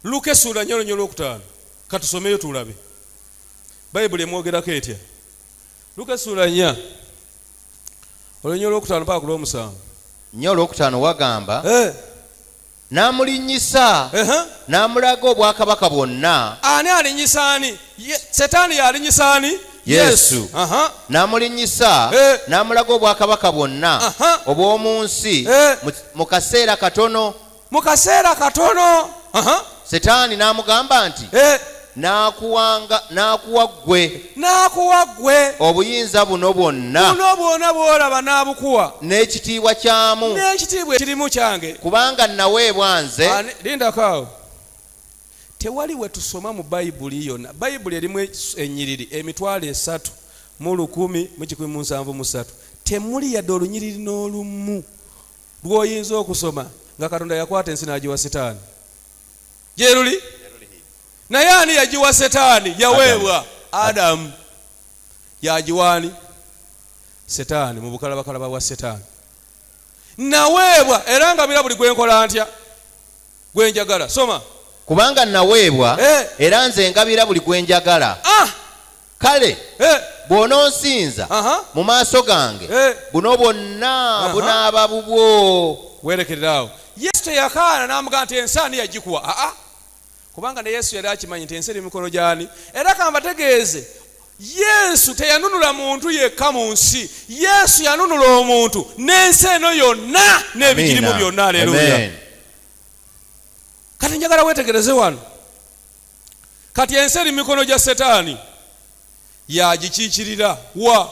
Luka essula 4:5 katusomeyo tulabe. Bayibuli emwogerako etya? Luka essula 4:5 mpaka ku 7. 4:5 wagamba n'amulinnyisa n'amulaga obwakabaka bwonna. Ani alinnyisa ani? Setaani yalinnyisa ani? Yesu. N'amulinnyisa n'amulaga obwakabaka bwonna obw'omu nsi mu kaseera katono. Setaani n'amugamba nti n'akuwa ggwe obuyinza buno bwonna bw'olaba n'abukuwa n'ekitiibwa kyamu n'ekitiibwa ekirimu kyange, kubanga naweebwa nze. Lindakaawo, tewali we tusoma mu Bayibuli yonna. Bayibuli erimu ennyiriri emitwalo 3,173. Temuli yadde olunyiriri n'olumu lw'oyinza okusoma nga Katonda yakwata ensi n'agiwa Setaani. Gye luli? Naye ani yagiwa Setaani? Yaweebwa Adamu. Yagiwaani? Setaani, mu bukalabakalaba bwa Setaani. Naweebwa era ngabira buli gwenkola ntya? Gwenjagala. Soma. Kubanga naweebwa era nze ngabira buli gwenjagala. Kale bw'ononsinza mu maaso gange buno bwonna bunaaba bubwo. Werekererawo. Yesu teyakaana n'amugamba nti ensi ani yagikuwa? Kubanga ne Yesu yali akimanyi nti ensi eri mikono gy'ani. Era kambategeeze, Yesu teyanunula muntu yekka mu nsi. Yesu yanunula omuntu n'ensi eno yonna n'ebigirimu byonna. Aleluya. Kati njagala weetegereze wano. Kati ensi eri mikono gya Setaani yagikiikirira wa?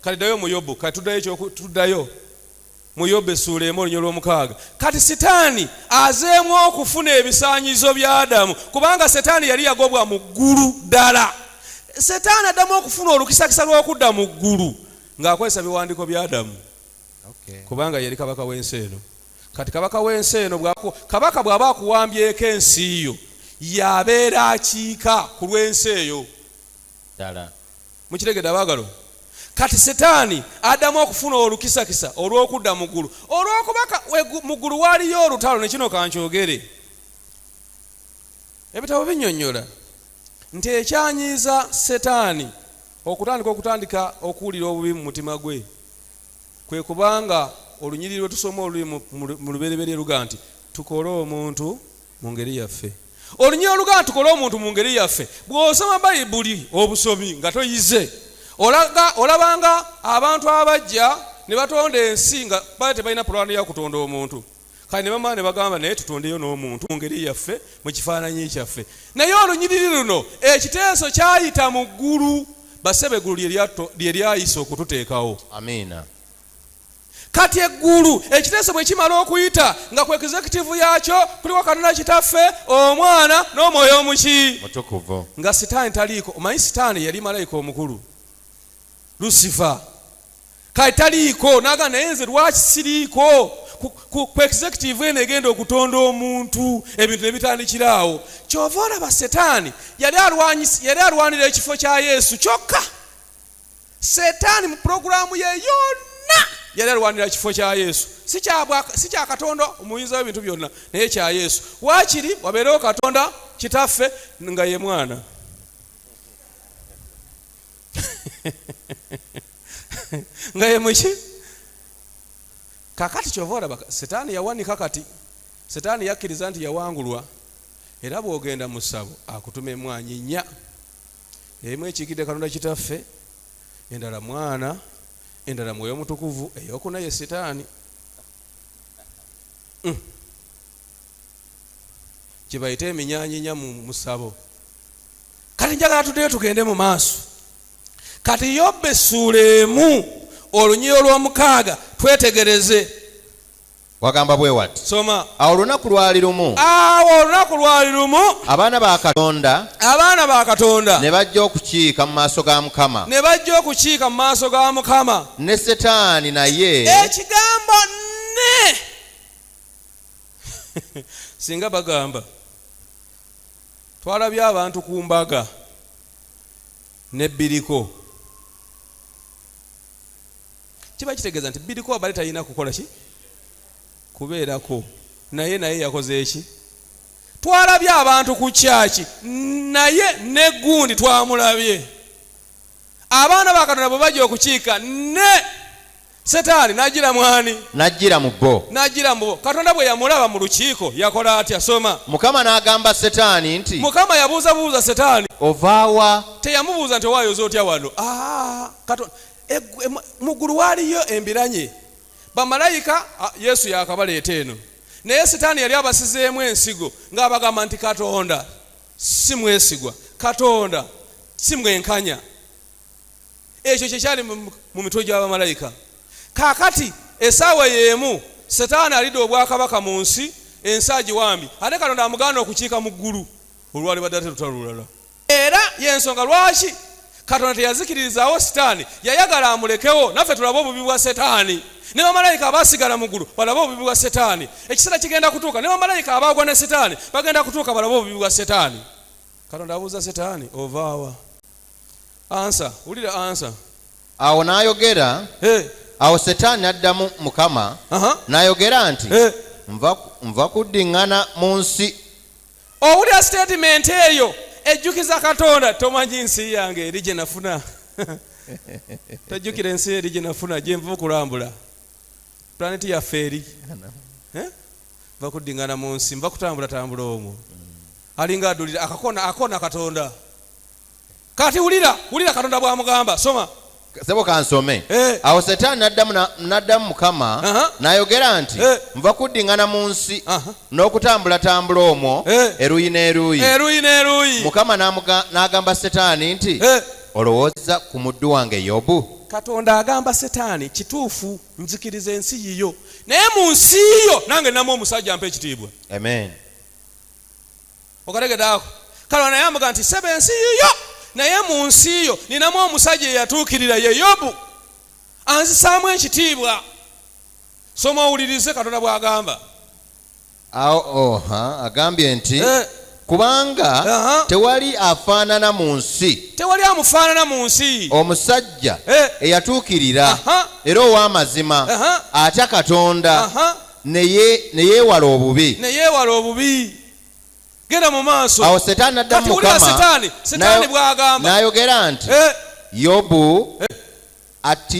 Kati ddayo mu Yobu. Kati tuddayo mu Yobu essula 1:6. Kati Setaani azeemu okufuna ebisaanyizo bya Adamu, kubanga Setaani yali yagobwa mu ggulu ddala. Setaani addamu okufuna olukisakisa lw'okudda mu ggulu ng'akozesa biwandiiko bya Adamu. Kubanga yali kabaka w'ensi eno. Kati kabaka w'ensi eno kabaka bw'aba akuwambyeko ensi yo yabeera akiika ku lw'ensi eyo. Mukitegedde abaagalo? Kati Setaani addamu okufuna olukisakisa olw'okudda mu ggulu. Olw'okubaka mu ggulu waaliyo olutalo, ne kino kankyogere. Ebitabo binnyonnyola nti ekyanyiiza Setaani okutandika okuwulira obubi mu mutima gwe kwe kubanga olunyiriri lwe tusoma oluli mu lubereberye luga nti tukole omuntu mu ngeri yaffe. Olunyiriri oluga nti tukole omuntu mu ngeri yaffe, bw'osoma Bayibuli obusomi nga toyize olabanga abantu abajja ne batonda ensi nga tebalina pulani ya kutonda omuntu. Kale ne bamala ne bagamba naye tutondeyo n'omuntu mu ngeri yaffe, mu kifaananyi kyaffe. Naye olunyiriri luno ekiteeso kyayita mu ggulu, bassebe eggulu lye lyayisa okututeekawo. Amiina. Kati eggulu ekiteeso bwe kimala okuyita nga ku executive yakyo kuliko Katonda Kitaffe, Omwana n'Omwoyo Mutukuvu. Nga Setaani taliiko. Omanyi Setaani yali malayika omukulu, Lucifer. Kale taliiko, naga naye nze lwaki siriiko ku executive eno egenda okutonda omuntu, ebintu ne bitandikiraawo. Kyova olaba Setaani yali alwanira ekifo kya Yesu kyokka. Setaani mu puroguramu ye yonna yali alwanira ekifo kya Yesu, si kya Katonda omuyinza w'ebintu byonna, naye kya Yesu. Waakiri wabeerewo Katonda Kitaffe nga ye Mwana. Nga ye muki? Kakati kyova olaba Setaani yawanika. Kati Setaani yakkiriza nti yawangulwa, era bw'ogenda mu ssabo akutuma emmwanyi nnya. Emu ekiikidde Katonda Kitaffe, endala Mwana, endala Mwoyo Mutukuvu, eyokuna ye Setaani. Kye bayita eminyaanyinya mu ssabo. Kati njagala tuddeyo tugende mu maaso. Kati Yobbe essuula 1 olunyiriri olw'omukaaga twetegereze. Wagamba bwe wati. Soma. Awo olunaku lwali lumu. Abaana ba Katonda ne bajja okukiika mu maaso ga Mukama. Ne Setaani naye. Ekigambo ne. Singa bagamba twalabye abantu ku mbaga ne Biriko. Kiba kitegeeza nti Biriko abali talina kukola ki? Kubeerako. Naye yakoze eki? Twalabye abantu ku kyaki, naye ne gundi twamulabye. Abaana ba Katonda bwe bajja okukiika, ne Setaani n'ajjira mwani? N'ajjira mu bo. Katonda bwe yamulaba mu lukiiko yakola atya? Soma. Mukama n'agamba Setaani nti. Mukama yabuuzabuuza Setaani. Ovaawa? Teyamubuuza nti owaayo oz'otya wano. Katonda mu ggulu waaliyo embiranye. Bamalayika Yesu yakabaleeta eno. Naye Setaani yali abasizeemu ensigo ng'abagamba nti Katonda si mwesigwa, Katonda si mwenkanya. Ekyo kyekyali mu mitwe gy'abamalayika. Kaakati essaawa y'emu Setaani alidde obwakabaka mu nsi, ensi agiwambi, ate Katonda amugaana okukiika mu ggulu olwali badde ate lutalo lulala. Era y'ensonga lwaki Katonda teyazikiririzaawo Setaani, yayagala amulekewo naffe tulabe obubi bwa Setaani. Ne bamalayika abaasigala mu ggulu balabe obubi bwa Setaani. Ekiseera kigenda kutuuka ne bamalayika abaagwa ne Setaani bagenda kutuuka balabe obubi bwa Setaani. Katonda abuuza Setaani, ovaawa? Ansa, wulira ansa. Awo n'ayogera. Awo Setaani n'addamu Mukama n'ayogera nti nva kuddiŋŋana mu nsi. Owulira statement eyo ejjukiza Katonda. Tomanyi nsi yange eri gye nafuna. Tojjukira ensi eri gye nafuna gye nva okulambula. Planeti yaffe eri. Nva kuddiŋŋana mu nsi, nva kutambulatambula omwo. Alinga adulira akona Katonda. Kati wulira Katonda bw'amugamba. Soma. Sebo kansome. Awo Setaani n'addamu Mukama n'ayogera nti nva kuddiŋŋana mu nsi n'okutambulatambula omwo eruyi n'eruyi. Mukama n'agamba Setaani nti olowooza ku muddu wange Yobu? Katonda agamba Setaani kituufu, nzikiriza ensi yiyo, naye mu nsi yo nange namu omusajja ampa ekitiibwa. Amen. Okategeddako. Katonda naye amuga nti seba ensi yiyo, naye mu nsi yo ninamu omusajja eyatuukirira ye Yobu. anzisaamu ekitiibwa. Soma owulirize Katonda bw'agamba. Agambye nti kubanga tewali afaanana mu nsi, tewali amufaanana mu nsi, omusajja eyatuukirira era ow'amazima, atya Katonda ne yeewala obubi. Genda mu maaso. Awo Setaani n'addamu Mukama n'ayogera nti Yobu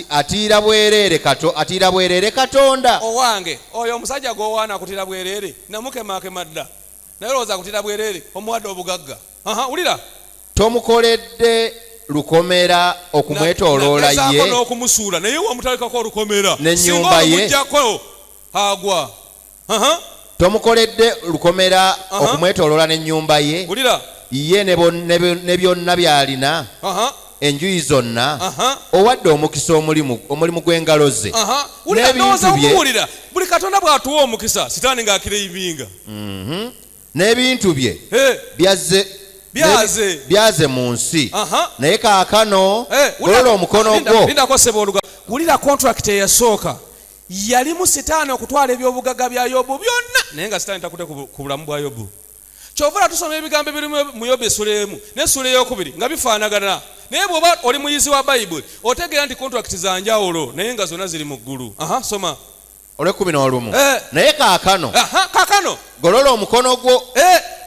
atiira bwereere Katonda. Owange oyo omusajja gwowaana akutira bwereere namukemaakema dda naye olowooza akutira bwereere omuwadde obugagga. Wulira, tomukoledde lukomera okumwetooloola ye n'okumusuula naye wamutalekako olukomera n'ennyumba ye. Mujjako agwa. Tomukoledde lukomera okumwetooloola n'ennyumba ye. Wulira, ye ne byonna by'alina enjuyi zonna. Owadde omukisa omulimu gw'engalo ze n'ebintu bye. Buli Katonda bw'atuwa omukisa Sitaani ng'akireyiminga. N'ebintu bye byaze mu nsi. Naye kaakano golola omukono gwo. Lindako ssebo oluga. Wulira contract eyasooka yalimu Sitaani okutwala ebyobugagga bya Yobu byonna, naye nga Sitaani takutte ku bulamu bwa Yobu. Kyovula tusoma ebigambo ebirimu mu Yobu essula emu n'essula ey'okubiri nga bifaanagana. Naye bw'oba oli muyizi wa Bayibuli otegeera nti contract za njawulo naye nga zonna ziri mu ggulu. Soma Olw'ekumi naye kaakano golola omukono gwo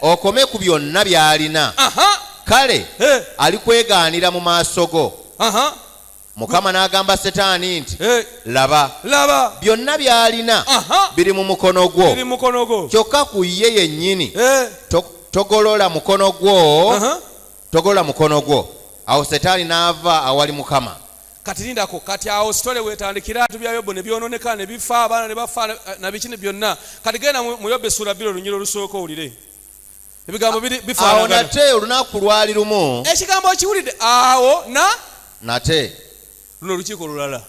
okome ku byonna by'alina. Kale alikwegaanira mu maaso go. Mukama n'agamba Setaani nti laba byonna by'alina biri mu mukono gwo, kyokka ku ye yennyini togolola mukono gwo. Awo Setaani n'ava awali Mukama. Kati lindako, kati awo sitole wetandikira atu bya Yobu ne byononeka ne bifa abaana ne bafa na bikini byonna. Kati genda mu Yobu essula 2 olunyiro olusooka owulire ebigambo bifaanagana. Awo nate olunaku lwali lumu, ekigambo kiwulidde awo nate luno olukiiko lulala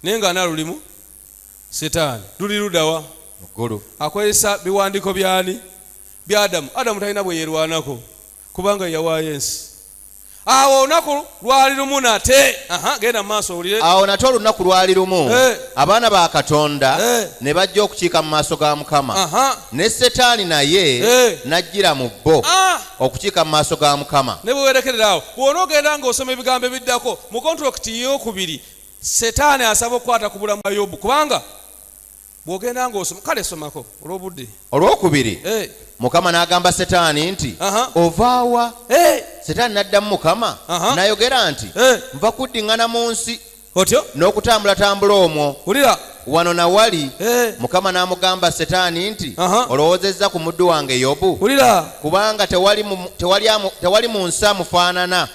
naye nga lulimu Setaani. Luli ludawa muggulu, akozesa biwandiiko byani bya Adamu talina bwe yerwanako kubanga yawaayo ensi. Awo olunaku lwali lumu nate. Genda mu maaso owulire. Awo nate olunaku lwali lumu abaana ba Katonda ne bajja okukiika mu maaso ga Mukama. Ne Setaani naye n'ajjira mu bo okukiika mu maaso ga Mukama. Ne bwe werekerera awo bw'onoogenda ng'osoma ebigambo ebiddako mu kontrakiti y'okubiri Setaani asaba okukwata ku bulamu bwa Yobu kubanga bw'ogenda ng'osoma kale somako olw'obudde. Olwokubiri Mukama n'agamba Setaani nti ovaawa? Setaani n'addamu Mukama n'ayogera nti nva kuddiŋŋana mu nsi otyo n'okutambula omwo. Wulira, wano na wali. Mukama n'amugamba Setaani nti olowoozezza ku muddu wange Yobu? Wulira, kubanga tewali mu nsi amufaanana,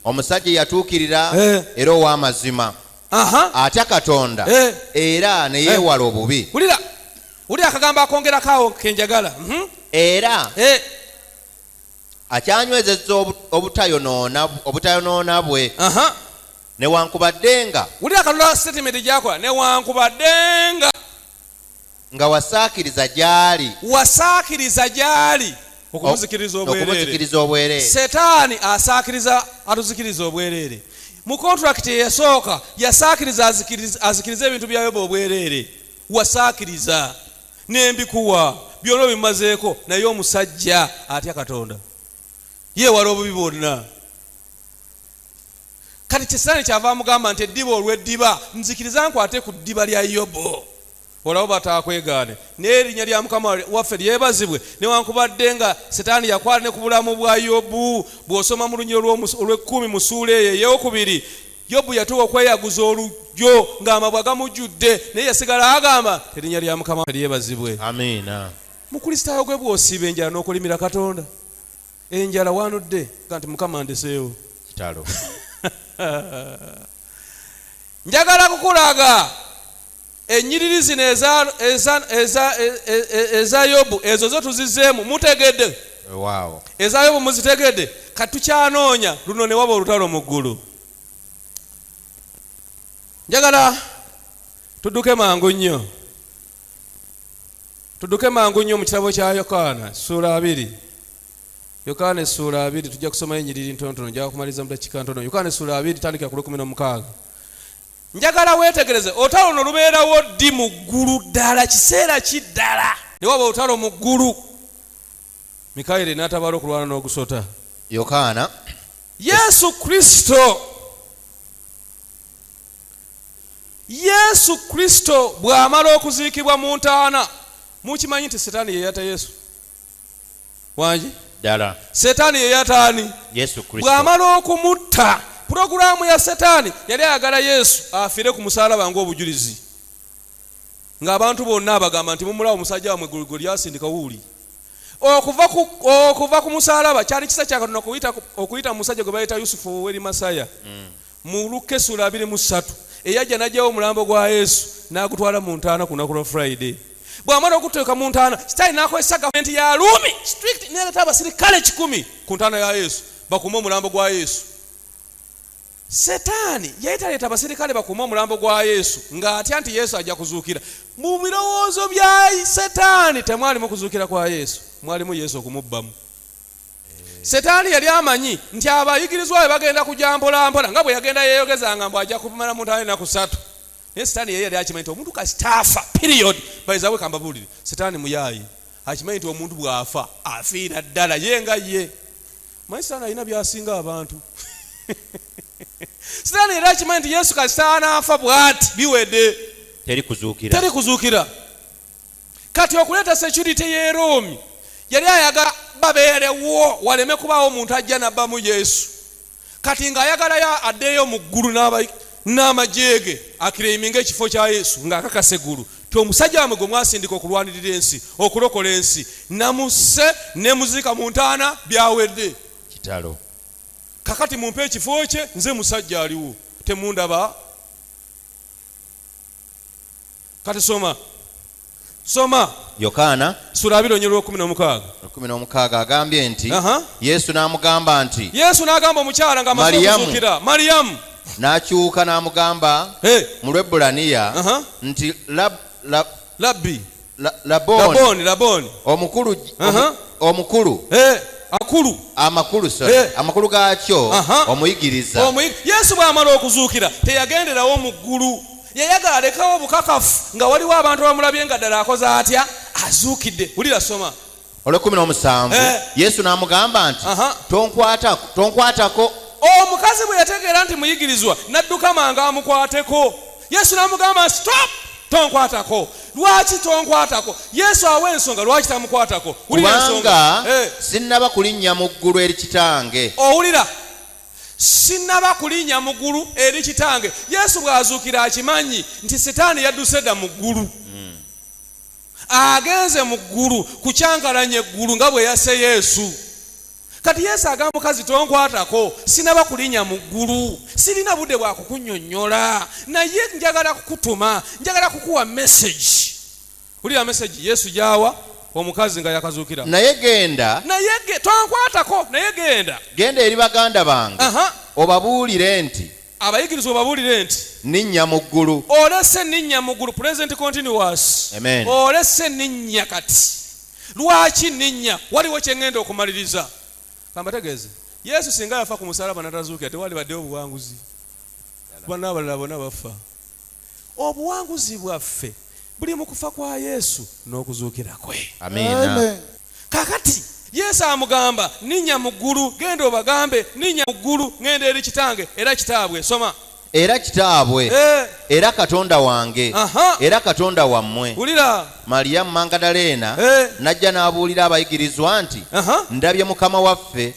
omusajja yatuukirira era ow'amazima, atya Katonda era ne yeewala obubi. Wulira akagambo akongerako awo kenjagala. Era akyanywezezza obutayonoona bwe newankubadde nga. Wulira Katonda statement gy'akola, newankubadde nga wasaakiriza gy'ali okumuzikiriza obwereere. Setaani asaakiriza atuzikiriza obwereere. Mu contract eyasooka yasaakiriza azikiriza ebintu bya Yobu obwereere. Wasaakiriza n'embikuwa byonna bimazeeko, naye omusajja atya Katonda yeewala obubi bwonna. Kati Setaani kyava amugamba nti eddiba olw'eddiba nzikiriza nkwate ku ddiba lya Yobu olabo batakwegaane n'erinnya lya Mukama waffe lyebazibwe. Newankubadde nga Setaani yakwala ne ku bulamu bwa Yobu, bw'osoma mu lunyiro olw'ekkumi mu ssuula eyo ey'okubiri, Yobu yatuuka okweyaguza olujjo ng'amabwa gamujjudde, naye yasigala agamba erinnya lya Mukama lyebazibwe. Amiina. Mukristaayo gwe bw'osiiba enjala n'okulimira Katonda, enjala wanudde nti Mukama ndeseewo kitalo. Njagala kukulaga ennyiriri zino eza Yobu ezo zo tuzizeemu mutegedde. Wow. Eza Yobu muzitegedde. Kati tukyanoonya luno ne waba olutalo mu ggulu. Njagala tudduke mangu nnyo mu kitabo kya Yokaana ssuula 2. Yokaana essuula 2 tujja kusomayo ennyiriri ntonotono, njagala kumaliza mu dakiika ntono. Yokaana essuula 2 tandikira ku 16. njagala weetegereze olutalo no lubeerawo ddi mu ggulu ddala kiseera kiddala ne waba olutalo mu ggulu. Mikayili n'atabala okulwana n'Ogusota. Yokaana Yesu Kristo bw'amala okuziikibwa mu ntaana, mukimanyi nti Setaani ye yata Yesu wangi ddala. Setaani ye yataani Yesu Kristo. Bw'amala okumutta, pulogulaamu ya Setaani yali ayagala Yesu afiire ku musalaba ng'obujulizi, ng'abantu bonna abagamba nti mumulawo omusajja wamwe gwe lyasindika wuuli. Okuva ku musalaba kyali kisa kya Katonda okuyita mu musajja gwe bayita Yusufu ow'eri Masaya mu Luka essula 23 eyajja n'ajjawo omulambo gwa Yesu n'agutwala mu ntaana ku lunaku lwa Friday. Bw'amala okuteeka mu ntaana, Sitaani n'akozesa gavumenti ya Rumi strict n'aleeta abasirikale 100 ku ntaana ya Yesu bakume omulambo gwa Yesu. Setaani yali taleeta abasirikale bakume omulambo gwa Yesu ng'atya nti Yesu ajja kuzuukira. Mu birowoozo bya Setaani temwalimu kuzuukira kwa Yesu, mwalimu Yesu okumubbamu. Setaani yali amanyi nti abayigirizwa be bagenda kujja mpola mpola nga bwe yagenda yeeyogezanga mbu ajja kumala mu ntaana ennaku 3. Naye Setaani yali akimanyi nti omuntu kasitaafa period bayizawe kambabuulire. Setaani muyaayi akimanyi nti omuntu bw'afa afiira ddala ye nga ye. Manyi Setaani alina byasinga abantu. Sitaani era akimanyi nti Yesu kasitaana afa bw'ati biwedde teri kuzuukira. Kati okuleeta security y'e Roomi yali ayagala babeerewo waleme kubaawo omuntu ajja nabbamu Yesu. Kati ng'ayagala addeeyo mu ggulu n'amajeege akireiminga ekifo kya Yesu ng'akakasa eggulu ti omusajja wamwe gwe mwasindika okulwanirira ensi okulokola ensi namusse ne muzika mu ntaana byawedde kitalo. Kakati mumpe ekifo kye, nze musajja aliwo temundaba. Kati soma Yokaana sura 2:16 agambye nti Yesu n'amugamba nti Yesu n'agamba omukyala nga amazuukira Mariyamu n'akyuka n'amugamba mu Lwebulaniya nti Labbi Laboni omukulu amakulu gaakyo omuyigiriza. Yesu bw'amala okuzuukira teyagenderawo mu ggulu, yayagala alekawo obukakafu nga waliwo abantu bamulabye nga ddala akoze atya azuukidde. Wulira soma Olw'ekumi Yesu n'amugamba nti tonkwatako. Omukazi bwe yategeera nti muyigirizwa n'adduka mangu amukwateko. Yesu n'amugamba stop, tonkwatako. Lwaki tonkwatako? Yesu awa ensonga lwaki tamukwatako. Kubanga sinnaba kulinnya mu ggulu eri kitange. Owulira, sinnaba kulinnya mu ggulu eri kitange. Yesu bw'azuukira akimanyi nti Setaani yadduse dda mu ggulu, agenze mu ggulu kukyankalanya eggulu nga bwe yasse Yesu. Kati Yesu agamba mukazi tonkwatako, sinaba kulinnya mu ggulu, sirina budde bwa kukunnyonnyola, naye njagala kukutuma, njagala kukuwa message. Wulira message Yesu gy'awa omukazi nga yakazuukira. Naye genda tonkwatako, naye genda eri baganda bange obabuulire nti abayigirizwa obabuulire nti ninnya mu ggulu. Olese ninnya mu ggulu, present continuous. Amen. Olese ninnya kati. Lwaki ninnya? Waliwo kye ngenda okumaliriza. Kambategeeze, Yesu singa yafa ku musalaba n'atazuukira tewali baddewo obuwanguzi. Bonna abalala bonna bafa. Obuwanguzi bwaffe buli mu kufa kwa Yesu n'okuzuukira kwe. Amiina. Kakati Yesu amugamba ninnya mu ggulu, genda obagambe ninnya mu ggulu ngenda eri kitange era kitaabwe. Soma. Era kitaabwe era Katonda wange era Katonda wammwe. Wulira, Mariyamu Magdaleena n'ajja n'abuulira abayigirizwa nti ndabye Mukama waffe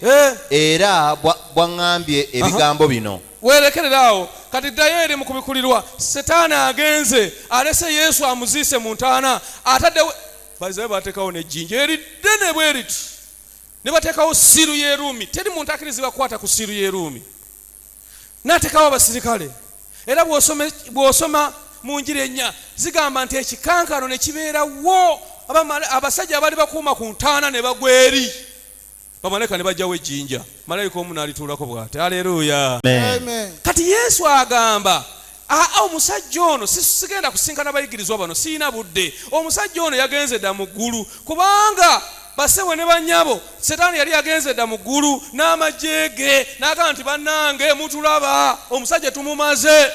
era bwaŋŋambye ebigambo bino. Werekereraawo kati ddayo eri mu Kubukulirwa. Setaani agenze alese Yesu amuziise mu ntaana, ataddewo bayizayo bateekawo n'ejjinja eriddene bwe riti, ne bateekawo siru y'e Rumi. Teri muntu akkirizibwa kukwata ku siru y'e Rumi. N'ateekawo abasirikale. Era bw'osoma mu Njiri ennya zigamba nti ekikankano ne kibeerawo, abasajja abali bakuuma ku ntaana ne bagwa eri, bamalayika ne bajjawo ejjinja, malayika omu n'alituulako bw'ati. Haleluya. Kati Yesu agamba omusajja ono sigenda kusinkana bayigirizwa bano, siina budde. Omusajja ono yagenze dda mu ggulu, kubanga basewe ne bannyabo Setaani yali yagenze dda mu ggulu n'amajeege n'agamba nti bannange mutulaba, omusajja tumumaze.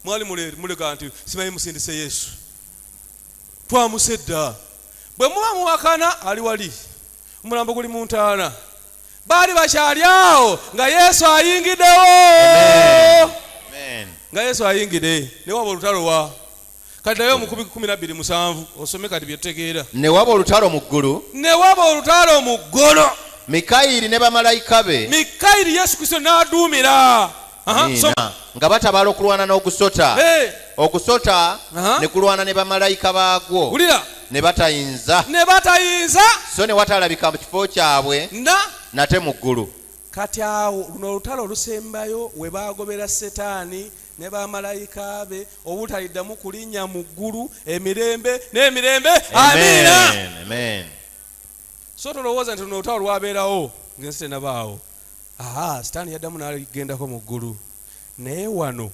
mwali mulega nti simanyi musindise Yesu twamusedda bwe muba muwakana ali wali omulambo guli mu ntaana baali bakyali awo nga Yesu ayingiddewo nga Yesu ayingidde ne waba olutalo wa kati naye mu 12:7 osome kati byetutegeera ne waba olutalo mu ggulu Mikayili ne bamalayika be Mikayili Yesu Kristo n'aduumira nga batabaala okulwana n'Ogusota Ogusota ne kulwana ne bamalayika baagwo ne batayinza so ne watalabika mu kifo kyabwe nate mu ggulu. Kati awo luno olutalo olusembayo we baagobera Setaani ne bamalayika be obutaliddamu kulinnya mu ggulu emirembe n'emirembe. Amen. So tolowooza nti luno olutalo lwaberawo ng'ensi tenabaawo. Setaani yaddamu n'aligendako mu ggulu naye wano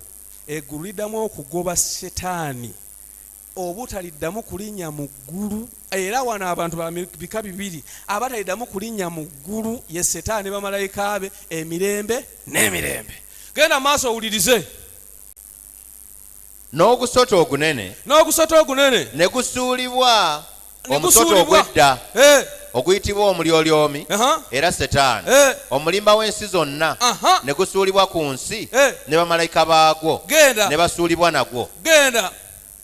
eggulu liddamu okugoba Setaani obutaliddamu kulinnya mu ggulu era wano abantu ba bika bibiri abataliddamu kulinnya mu ggulu ye Setaani bamalayika be emirembe n'emirembe. Genda maaso owulirize. N'ogusota ogunene ne gusuulibwa omusota ogw'edda oguyitibwa omulyolyomi era Setaani omulimba w'ensi zonna ne gusuulibwa ku nsi ne bamalayika baagwo ne basuulibwa nagwo.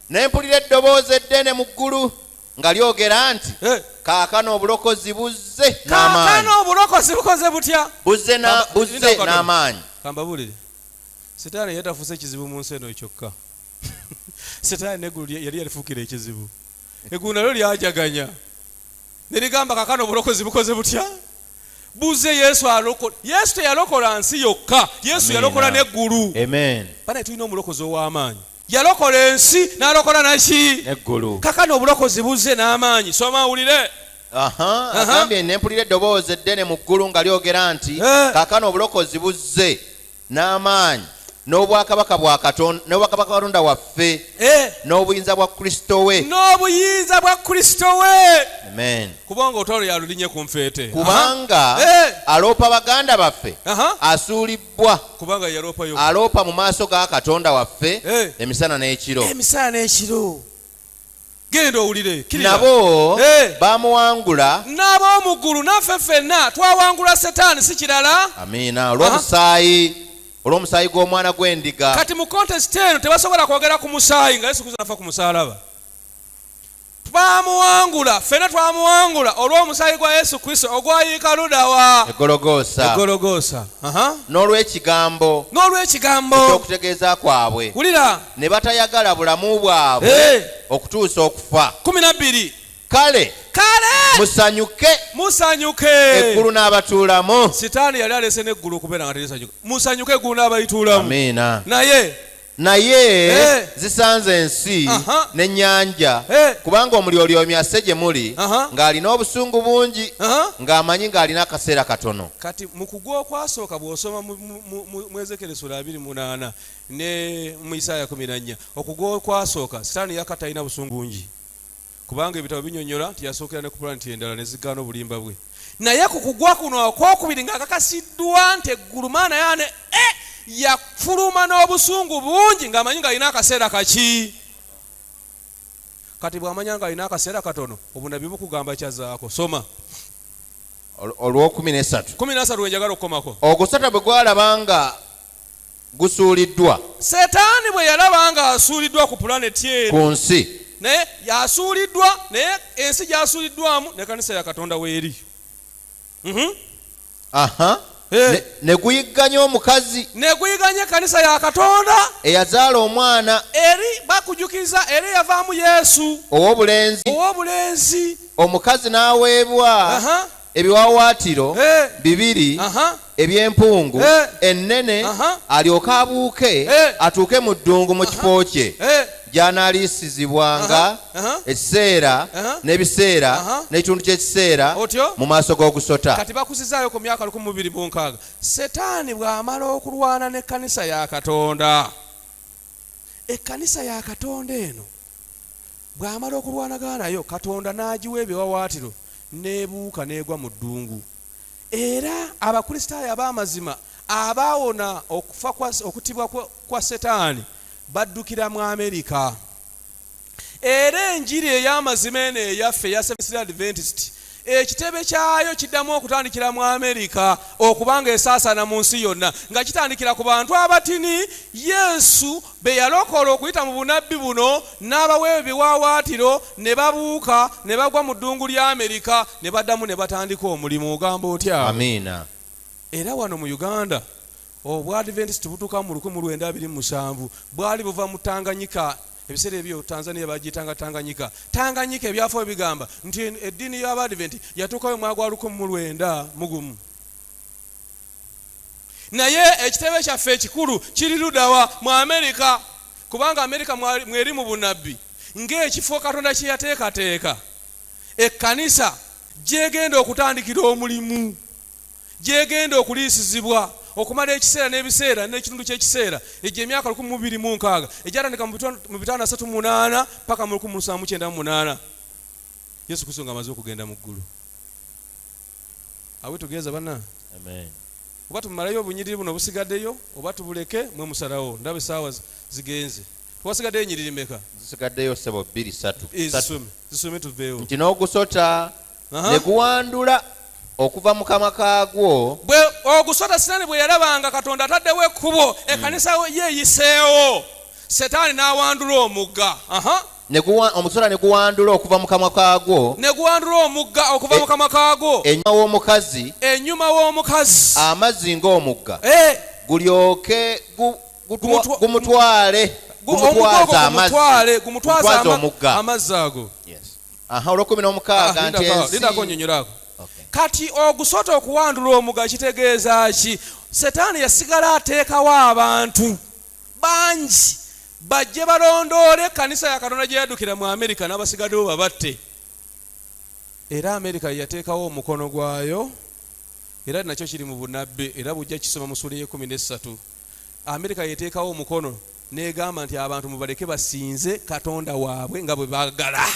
Ne mpulira eddoboozi eddene mu ggulu nga lyogera nti kaakano obulokozi buzze n'amaanyi. Obulokozi bukoze butya? Buzze n'amaanyi. Kambabulire Setaani yatafuuse ekizibu mu nsi eno kyokka. Setaani n'eggulu yali yalifuukira ekizibu. Eggulu nalyo lyajaganya ne ligamba kaakano obulokozi bukoze butya? Buzze Yesu alokola. Yesu teyalokola nsi yokka, Yesu yalokola n'eggulu. Bana tulina omulokozi ow'amaanyi. Yalokola ensi n'alokola naki? Eggulu. Kaakano obulokozi buzze n'amaanyi. Soma awulire. Agambye ne mpulira eddoboozi eddene mu ggulu nga lyogera nti kaakano obulokozi buzze n'amaanyi n'obwakabaka bwa Katonda waffe n'obuyinza bwa Kristo we. Amen. Kubanga olutalo yalulinye ku nfeete. Kubanga aloopa baganda baffe asuulibbwa. Kubanga yaloopa yo. Aloopa mu maaso ga Katonda waffe emisana n'ekiro. Genda owulire. Nabo bamuwangula. N'ab'omu ggulu naffe ffenna twawangula Setaani si kirala. Amiina. Olw'omusaayi gw'omwana gw'endiga. Kati mu kontesiti eno tebasobola kwogera ku musaayi nga Yesu Kristo nafa ku musalaba. Ffenna twamuwangula olw'omusaayi gwa Yesu Kristo ogwayiika ludawa Egologoosa. N'olw'ekigambo eky'okutegeeza kwabwe ne batayagala bulamu bwabwe okutuusa okufa. 12. Kale musanyuke eggulu n'abatuulamu. Setaani yali alese n'eggulu okubeera nga terisanyuka. Musanyuke eggulu n'abayituulamu. Amiina. Naye zisanze ensi n'ennyanja kubanga omulyolyomi asse gye muli ng'alina obusungu bungi ng'amanyi ng'alina akaseera katono. Kati mu kugwa okwasooka bw'osoma mu Ezekiel 28 ne mu Isaaya 14 okugwa okwasooka Setaani yakatalina busungu bungi kubanga ebitabo binyonyola nti yasookera ne ku pulaneti endala ne zigaana obulimba bwe. Naye ku kugwa kuno okwokubiri ng'akakasiddwa nti eggulu maana yaane yafuluma n'obusungu bungi ng'amanyi ng'alina akaseera kaki. Kati bw'amanya ng'alina akaseera katono obunabi bukugamba kyazaako. Soma olw'13 wenjagala okukomako. Ogusota bwe gwalabanga gusuuliddwa. Setaani bwe yalaba nga asuuliddwa ku pulaneti eno ku nsi naye yasuuliddwa naye ensi gyasuuliddwamu n'Ekanisa ya Katonda weeri. Ne guyigganya omukazi. Ne guyigganya Ekanisa ya Katonda eyazaala omwana eri bakujukiza eri yavaamu Yesu ow'obulenzi. Omukazi n'aweebwa ebiwawaatiro 2 eby'empungu ennene alyoke abuuke atuuke mu ddungu mu kifo kye gy'anaaliisizibwanga ekiseera n'ebiseera n'ekitundu ky'ekiseera mu maaso g'ogusota. Kati bakusizaayo ku myaka 260. Setaani bw'amala okulwana n'Ekkanisa ya Katonda, Ekkanisa ya Katonda eno bw'amala okulwanagana nayo Katonda n'agiwa ebiwawaatiro n'ebuuka n'egwa mu ddungu. Era abakristaayo ab'amazima abaawona okufa okutibwa kwa Setaani baddukira mu Amerika. Era enjiri ey'amazima eno eyaffe eya Seventh-day Adventist ekitebe kyayo kiddamu okutandikira mu Amerika okubanga esaasaana mu nsi yonna nga kitandikira ku bantu abatini Yesu be yalokola okuyita mu bunabbi buno n'abaweebwa ebiwaawaatiro ne babuuka ne bagwa mu ddungu lya Amerika ne baddamu ne batandika omulimu. Ogamba otya? Amiina. Era wano mu Uganda obwadventist butuuka mu 1927 bwali buva mu Tanganyika. Ebiseera ebyo Tanzania bagiyitanga Tanganyika. Tanganyika ebyafaayo bigamba nti eddiini y'Abadventi yatuukayo mwaka 1901. Naye ekitebe kyaffe ekikulu kiri ludawa mu Amerika, kubanga Amerika mweri mu bunabbi ng'ekifo Katonda kye yateekateeka. Ekanisa gyegenda okutandikira omulimu, gyegenda okuliisizibwa okumala ekiseera n'ebiseera n'ekitundu ky'ekiseera egyo emyaka 2006 egyatandika mu 538 paka mu 1798 Yesu Kristo ng'amaze okugenda mu ggulu. Awe tugeza bana? Amen. Oba tumalayo obunyiriri buno busigaddeyo oba tubuleke mwe musalawo ndabe essaawa zigenze. Twasigaddeyo ennyiriri mmeka? Zisigaddeyo ssebo 2 zisome tuveewo. Nti n'ogusota ne guwandula okuva mu kamwa kaagwo. Bwe ogusota Setaani bwe yalabanga Katonda ataddewo ekkubo ekanisa ye eyiseewo, Setaani n'awandula omugga. Omusota ne guwandula okuva mu kamwa kaagwo. Ne guwandula omugga okuva mu kamwa kaagwo. Ennyuma w'omukazi. Amazzi ng'omugga. Gulyoke gumutwale. Gumutwaze amazzi ago. Olw'okumi n'omukaaga nti ensi. Kati ogusota okuwandula omugga kitegeeza ki? Setaani yasigala ateekawo abantu bangi bajje balondoole kanisa ya Katonda gye yaddukira mu Amerika n'abasigaddewo babatte. Era Amerika yateekawo omukono gwayo, era nakyo kiri mu bunabbi, era bujja kisoma mu sura 13. Amerika yeteekawo omukono n'egamba nti abantu mubaleke basinze Katonda waabwe nga bwe baagala.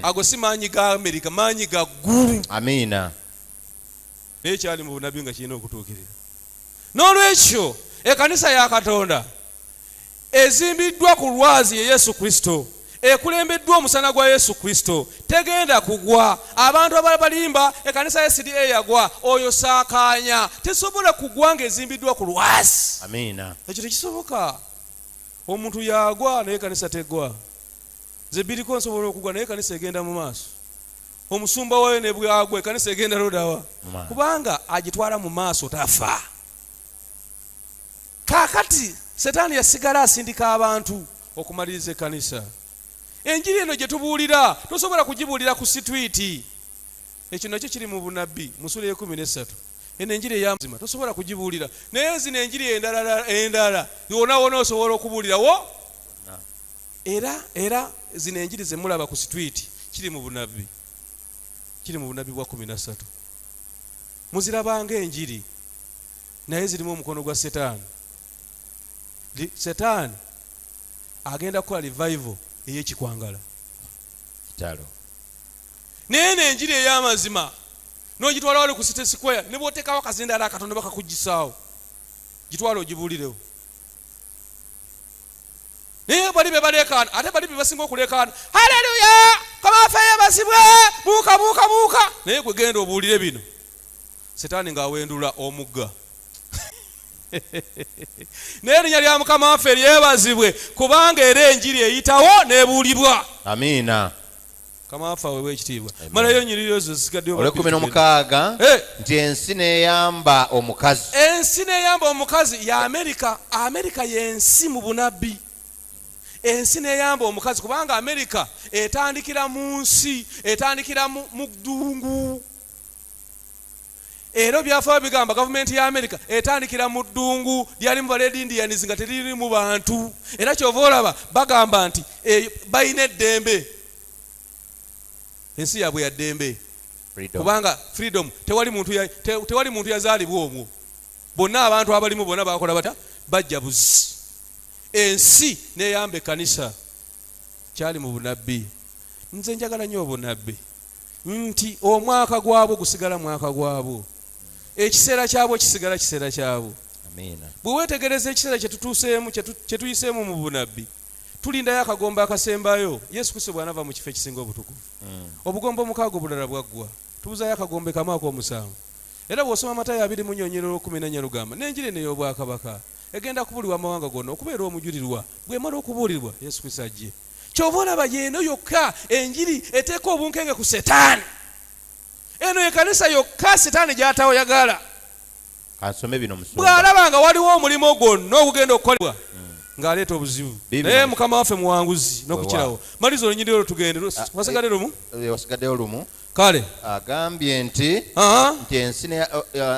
Ago si maanyi ga Amerika, maanyi ga ggulu. Amiina. Naye kyali mu bunabbi nga kirina okutuukirira. N'olwekyo ekanisa ya Katonda ezimbiddwa ku lwazi ye Yesu Kristo, ekulembeddwa omusana gwa Yesu Kristo, tegenda kugwa. Abantu abalimba ekanisa ya SDA yagwa, oyo saakaanya tesobola kugwa ng'ezimbiddwa ku lwazi. Amiina. Ekyo tekisoboka. Omuntu yagwa naye ekanisa teggwa. Ze Biriko nsobola okugwa naye ekanisa egenda mu maaso. Omusumba wayo ne bwagwa ekanisa egenda ludawa, kubanga agitwala mu maaso tafa. Kaakati Setaani yasigala asindika abantu okumaliriza ekanisa. Enjiri eno gye tubuulira tosobola kugibuulira ku sitwiti. Ekyo nakyo kiri mu bunabbi mu sura 13. Eno enjiri ey'amazima tosobola kugibuulira, naye zino enjiri endala yona osobola okubuulirawo. Era zino enjiri ze mulaba ku sitwiti kiri mu bunabbi. Kiri mu bunabbi bwa 13. Muzirabanga enjiri naye zirimu omukono gwa Setaani. Setaani agenda kukola revival ey'ekikwangala. Kitalo. Naye n'enjiri ey'amazima n'ogitwala wali ku City Square ne bw'oteekawo akazindaala Katonda bakakuggisaawo. Gitwala ogibuulirewo. Naye bali be baleekaana, ate bali be basinga okuleekaana, haleluya kamaafe yeebazibwe buuka. Naye gwe genda obuulire bino, Setaani ng'awendula omugga. Naye erinnya lya Mukama waffe lyebazibwe, kubanga era enjiri eyitawo n'ebuulibwa. Amiina. Mukama waffe aweebwe ekitiibwa. Malayo ennyiriri ezo zisigaddeyo. Olw'ekumi n'omukaaga nti ensi n'eyamba omukazi. Ensi n'eyamba omukazi ya Amerika. Amerika y'ensi mu bunabbi. Ensi n'eyamba omukazi kubanga Amerika etandikira mu nsi, etandikira mu ddungu. Era byafaayo bigamba gavumenti ya Amerika etandikira mu ddungu lyali mu Red Indians nga teriri mu bantu. Era kyova olaba bagamba nti balina eddembe. Ensi yaabwe ya ddembe. Kubanga freedom, tewali muntu yazaalibwa omwo. Bonna abantu abalimu bonna bakola bata bajja buzi. Ensi n'eyamba ekanisa kyali mu bunabbi. Nze njagala nnyo obunabbi nti omwaka gwabwo gusigala mwaka gwabwo, ekiseera kyabwo kisigala kiseera kyabwo. bwe weetegereza ekiseera kye tuyiseemu mu bunabbi, tulindayo akagombe akasembayo. Yesu Kristo bw'anava mu kifo ekisinga obutukuvu, obugombe omukaaga bulala bwaggwa, tubuzayo akagombe kamu ak'omusanvu. Era bw'osoma Matayo 20:14 lugamba, n'enjiri eno ey'obwakabaka egenda kubulibwa amawanga gonna okubeera omujulirwa. Bw'emala okubuulirwa, Yesu Kristo ajje. Kyova olaba yeno yokka enjiri eteeka obunkenge ku Setaani. Eno ekanisa yokka Setaani gy'atayagala. Bw'alaba nga waliwo omulimu gwonna ogugenda okukolebwa ng'aleeta obuzibu. Naye Mukama waffe muwanguzi n'okukirawo. Maliza olunyiriro olwo tugende. Wasigaddeyo lumu. Kale agambye nti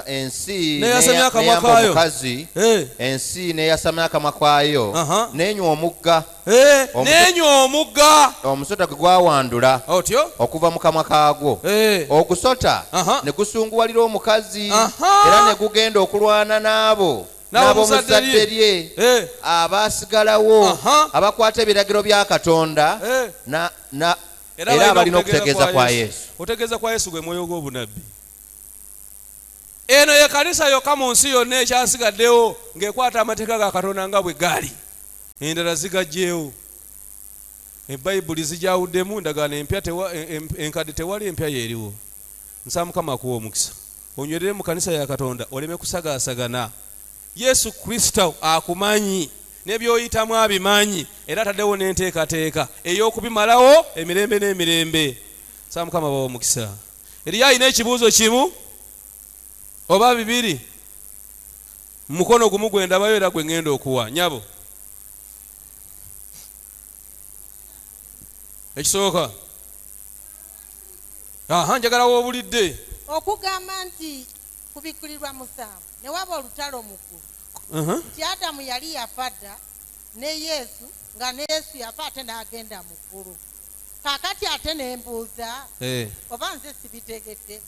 ensi neyasamya akamwa kayo nenywa omugga omusota gwe gwawandula okuva mu kamwa kaagwo. Ogusota ne gusunguwalira omukazi era ne gugenda okulwana n'ab'omuzadde lye abaasigalawo abakwata ebiragiro bya Katonda era abalina okutegeeza kwa Yesu. Otegeeza kwa Yesu gwe mwoyo gw'obunabbi. Eno y'ekanisa yokka mu nsi yonna ekyasigaddewo ng'ekwata amateeka ga Katonda nga bwe gaali. Endala zigajjeewo. Bayibuli zijawuddemu, endagaano empya enkadde tewali empya yeeriwo. Nsaba Mukama akuwa omukisa. Onywerere mu kanisa ya Katonda oleme kusagaasagana. Yesu Kristo akumanyi n'ebyoyitamu abimanyi, era ataddewo n'enteekateeka ey'okubimalawo emirembe n'emirembe. Nsaba Mukama bawa omukisa. Eriyo alina ekibuuzo kimu oba bibiri? Mukono gumu gwe ndabayo era gwe ngenda okuwa. Nyabo ekisooka njagala woobulidde okugamba nti kubikulirwa 7 ne waba olutalo mukulu nti Adamu yali yafa dda ne Yesu nga ne Yesu yafa ate n'agenda mukulu. Kaakati ate ne mbuuza oba nze sibitegedde.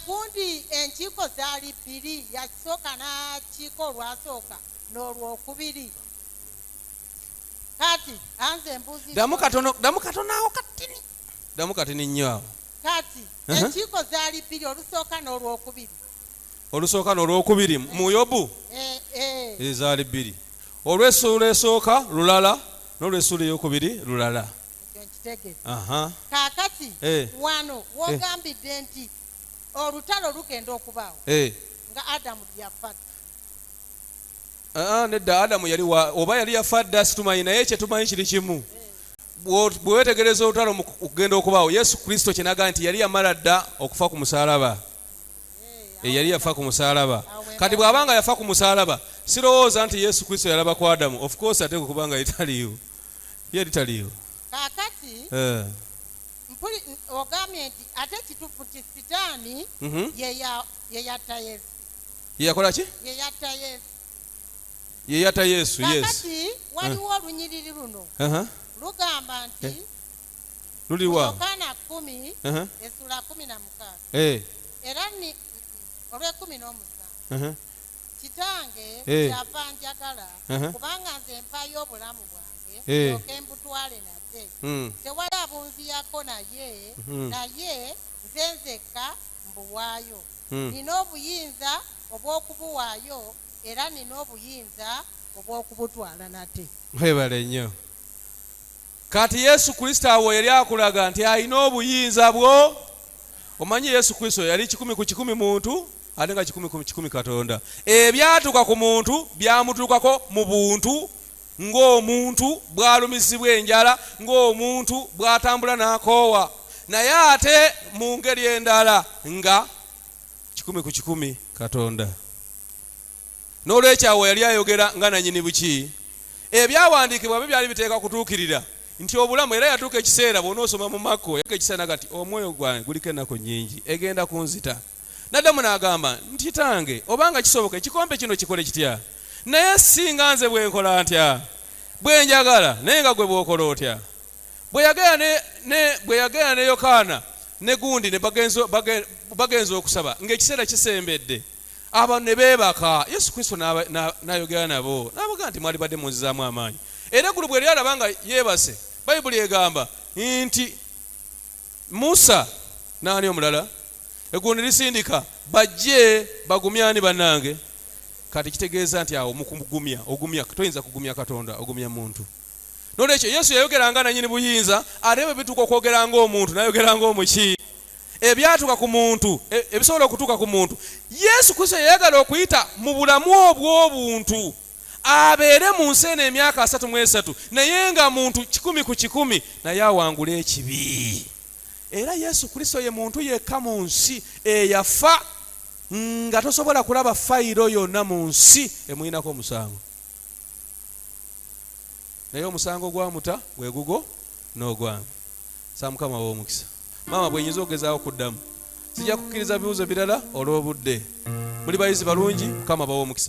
Gundi enkiiko zaali 2, yakisooka n'kiiko olwasooka n'olwokubiri. Kati anze mbuuzi damu katono awo katini. Damu katini nnyo awo. Kati enkiiko zaali 2, olusooka n'olwokubiri. Olusooka n'olwokubiri mu Yobu zaali 2. Olw'essuula esooka lulala n'olw'essuula ey'okubiri lulala. Kaakati wano wogambidde nti olutalo lugenda okubaawo nga Adamu yafa. Neda, Adamu yali oba yali yafa dda situmanyi, naye kye tumanyi kiri kimu. Bwe weetegereza olutalo okugenda okubaawo, Yesu Kristo kyenaga nti yali yamala dda okufa ku musalaba. Yali yafa ku musalaba. Kati bw'abanga yafa ku musalaba, sirowooza nti Yesu Kristo yalaba ku Adamu. Of course ate kubanga yitaliiwo. Yali taliiwo. Kaakati ogambye nti ate kituufu nti Sitaani ye yatta Yesu. Yakola ki? Ye yatta Yesu. Ye yatta Yesu, yes. Kaakati waliwo olunyiriri luno lugamba nti luliwa Yokaana 10 essula 16 era ni olw'17 kitange kyava njagala kubanga nze mpaayo obulamu bwange oke mbutwale nate tewali abunziyako naye nze nzekka mbuwaayo. Nina obuyinza obw'okubuwaayo era nina obuyinza obw'okubutwala nate. Webale nnyo. Kati Yesu Kristo awo yali akulaga nti alina obuyinza bwo. Omanyi Yesu Kristo yali 100 ku 100 muntu ate nga 100 ku 100 Katonda. Ebyatuuka ku muntu byamutuukako mu buntu, ng'omuntu bw'alumizibwa enjala, ng'omuntu bw'atambula n'akoowa, naye ate mu ngeri endala nga 100 ku 100 Katonda. N'olwekyo awo yali ayogera nga nannyini buki. Ebyawandiikibwa bye byali biteeka kutuukirira nti obulamu, era yatuuka ekiseera bw'onoosoma mu Makko yaka ekiseera nagati omwoyo gwange guliko ennaku nnyingi egenda kunzita. N'addamu n'agamba nti tange obanga kisoboka ekikompe kino kikole kitya, naye singa nze bwe nkola ntya, bwe njagala naye nga gwe bw'okola otya. Bwe yagenda ne Yokaana ne gundi ne bagenza okusaba ng'ekiseera kisembedde, abantu ne beebaka. Yesu Kristo n'ayogera nabo n'abaga nti mwali badde munzizaamu amaanyi. Era eggulu bwe lyalaba nga yeebase, Bayibuli egamba nti Musa n'ani omulala eggulu ne lisindika bajje bagumyani bannange kati kitegeeza nti awo ogumya toyinza kugumya Katonda, ogumya muntu. Nolwekyo Yesu yayogeranga nannyini buyinza, ate bwe bituuka okwogera ng'omuntu nayogera ng'omuki. Ebyatuuka ku muntu, ebisobola okutuuka ku muntu, Yesu Kristo yayagala okuyita mu bulamu obw'obuntu, abeere mu nsi eno emyaka 33, naye nga muntu 100 ku 100, naye awangula ekibi. Era Yesu Kristo ye muntu yekka mu nsi eyafa nga tosobola kulaba fayiro yonna mu nsi emuyinako omusango. Naye omusango gwamuta gwe gugo n'ogwange. Sa Mukama w'omukisa. Maama bwenyinza okugezaawo kuddamu, sijja kukkiriza bibuuzo birala olw'obudde. Muli bayizi balungi, Mukama bawe omukisa.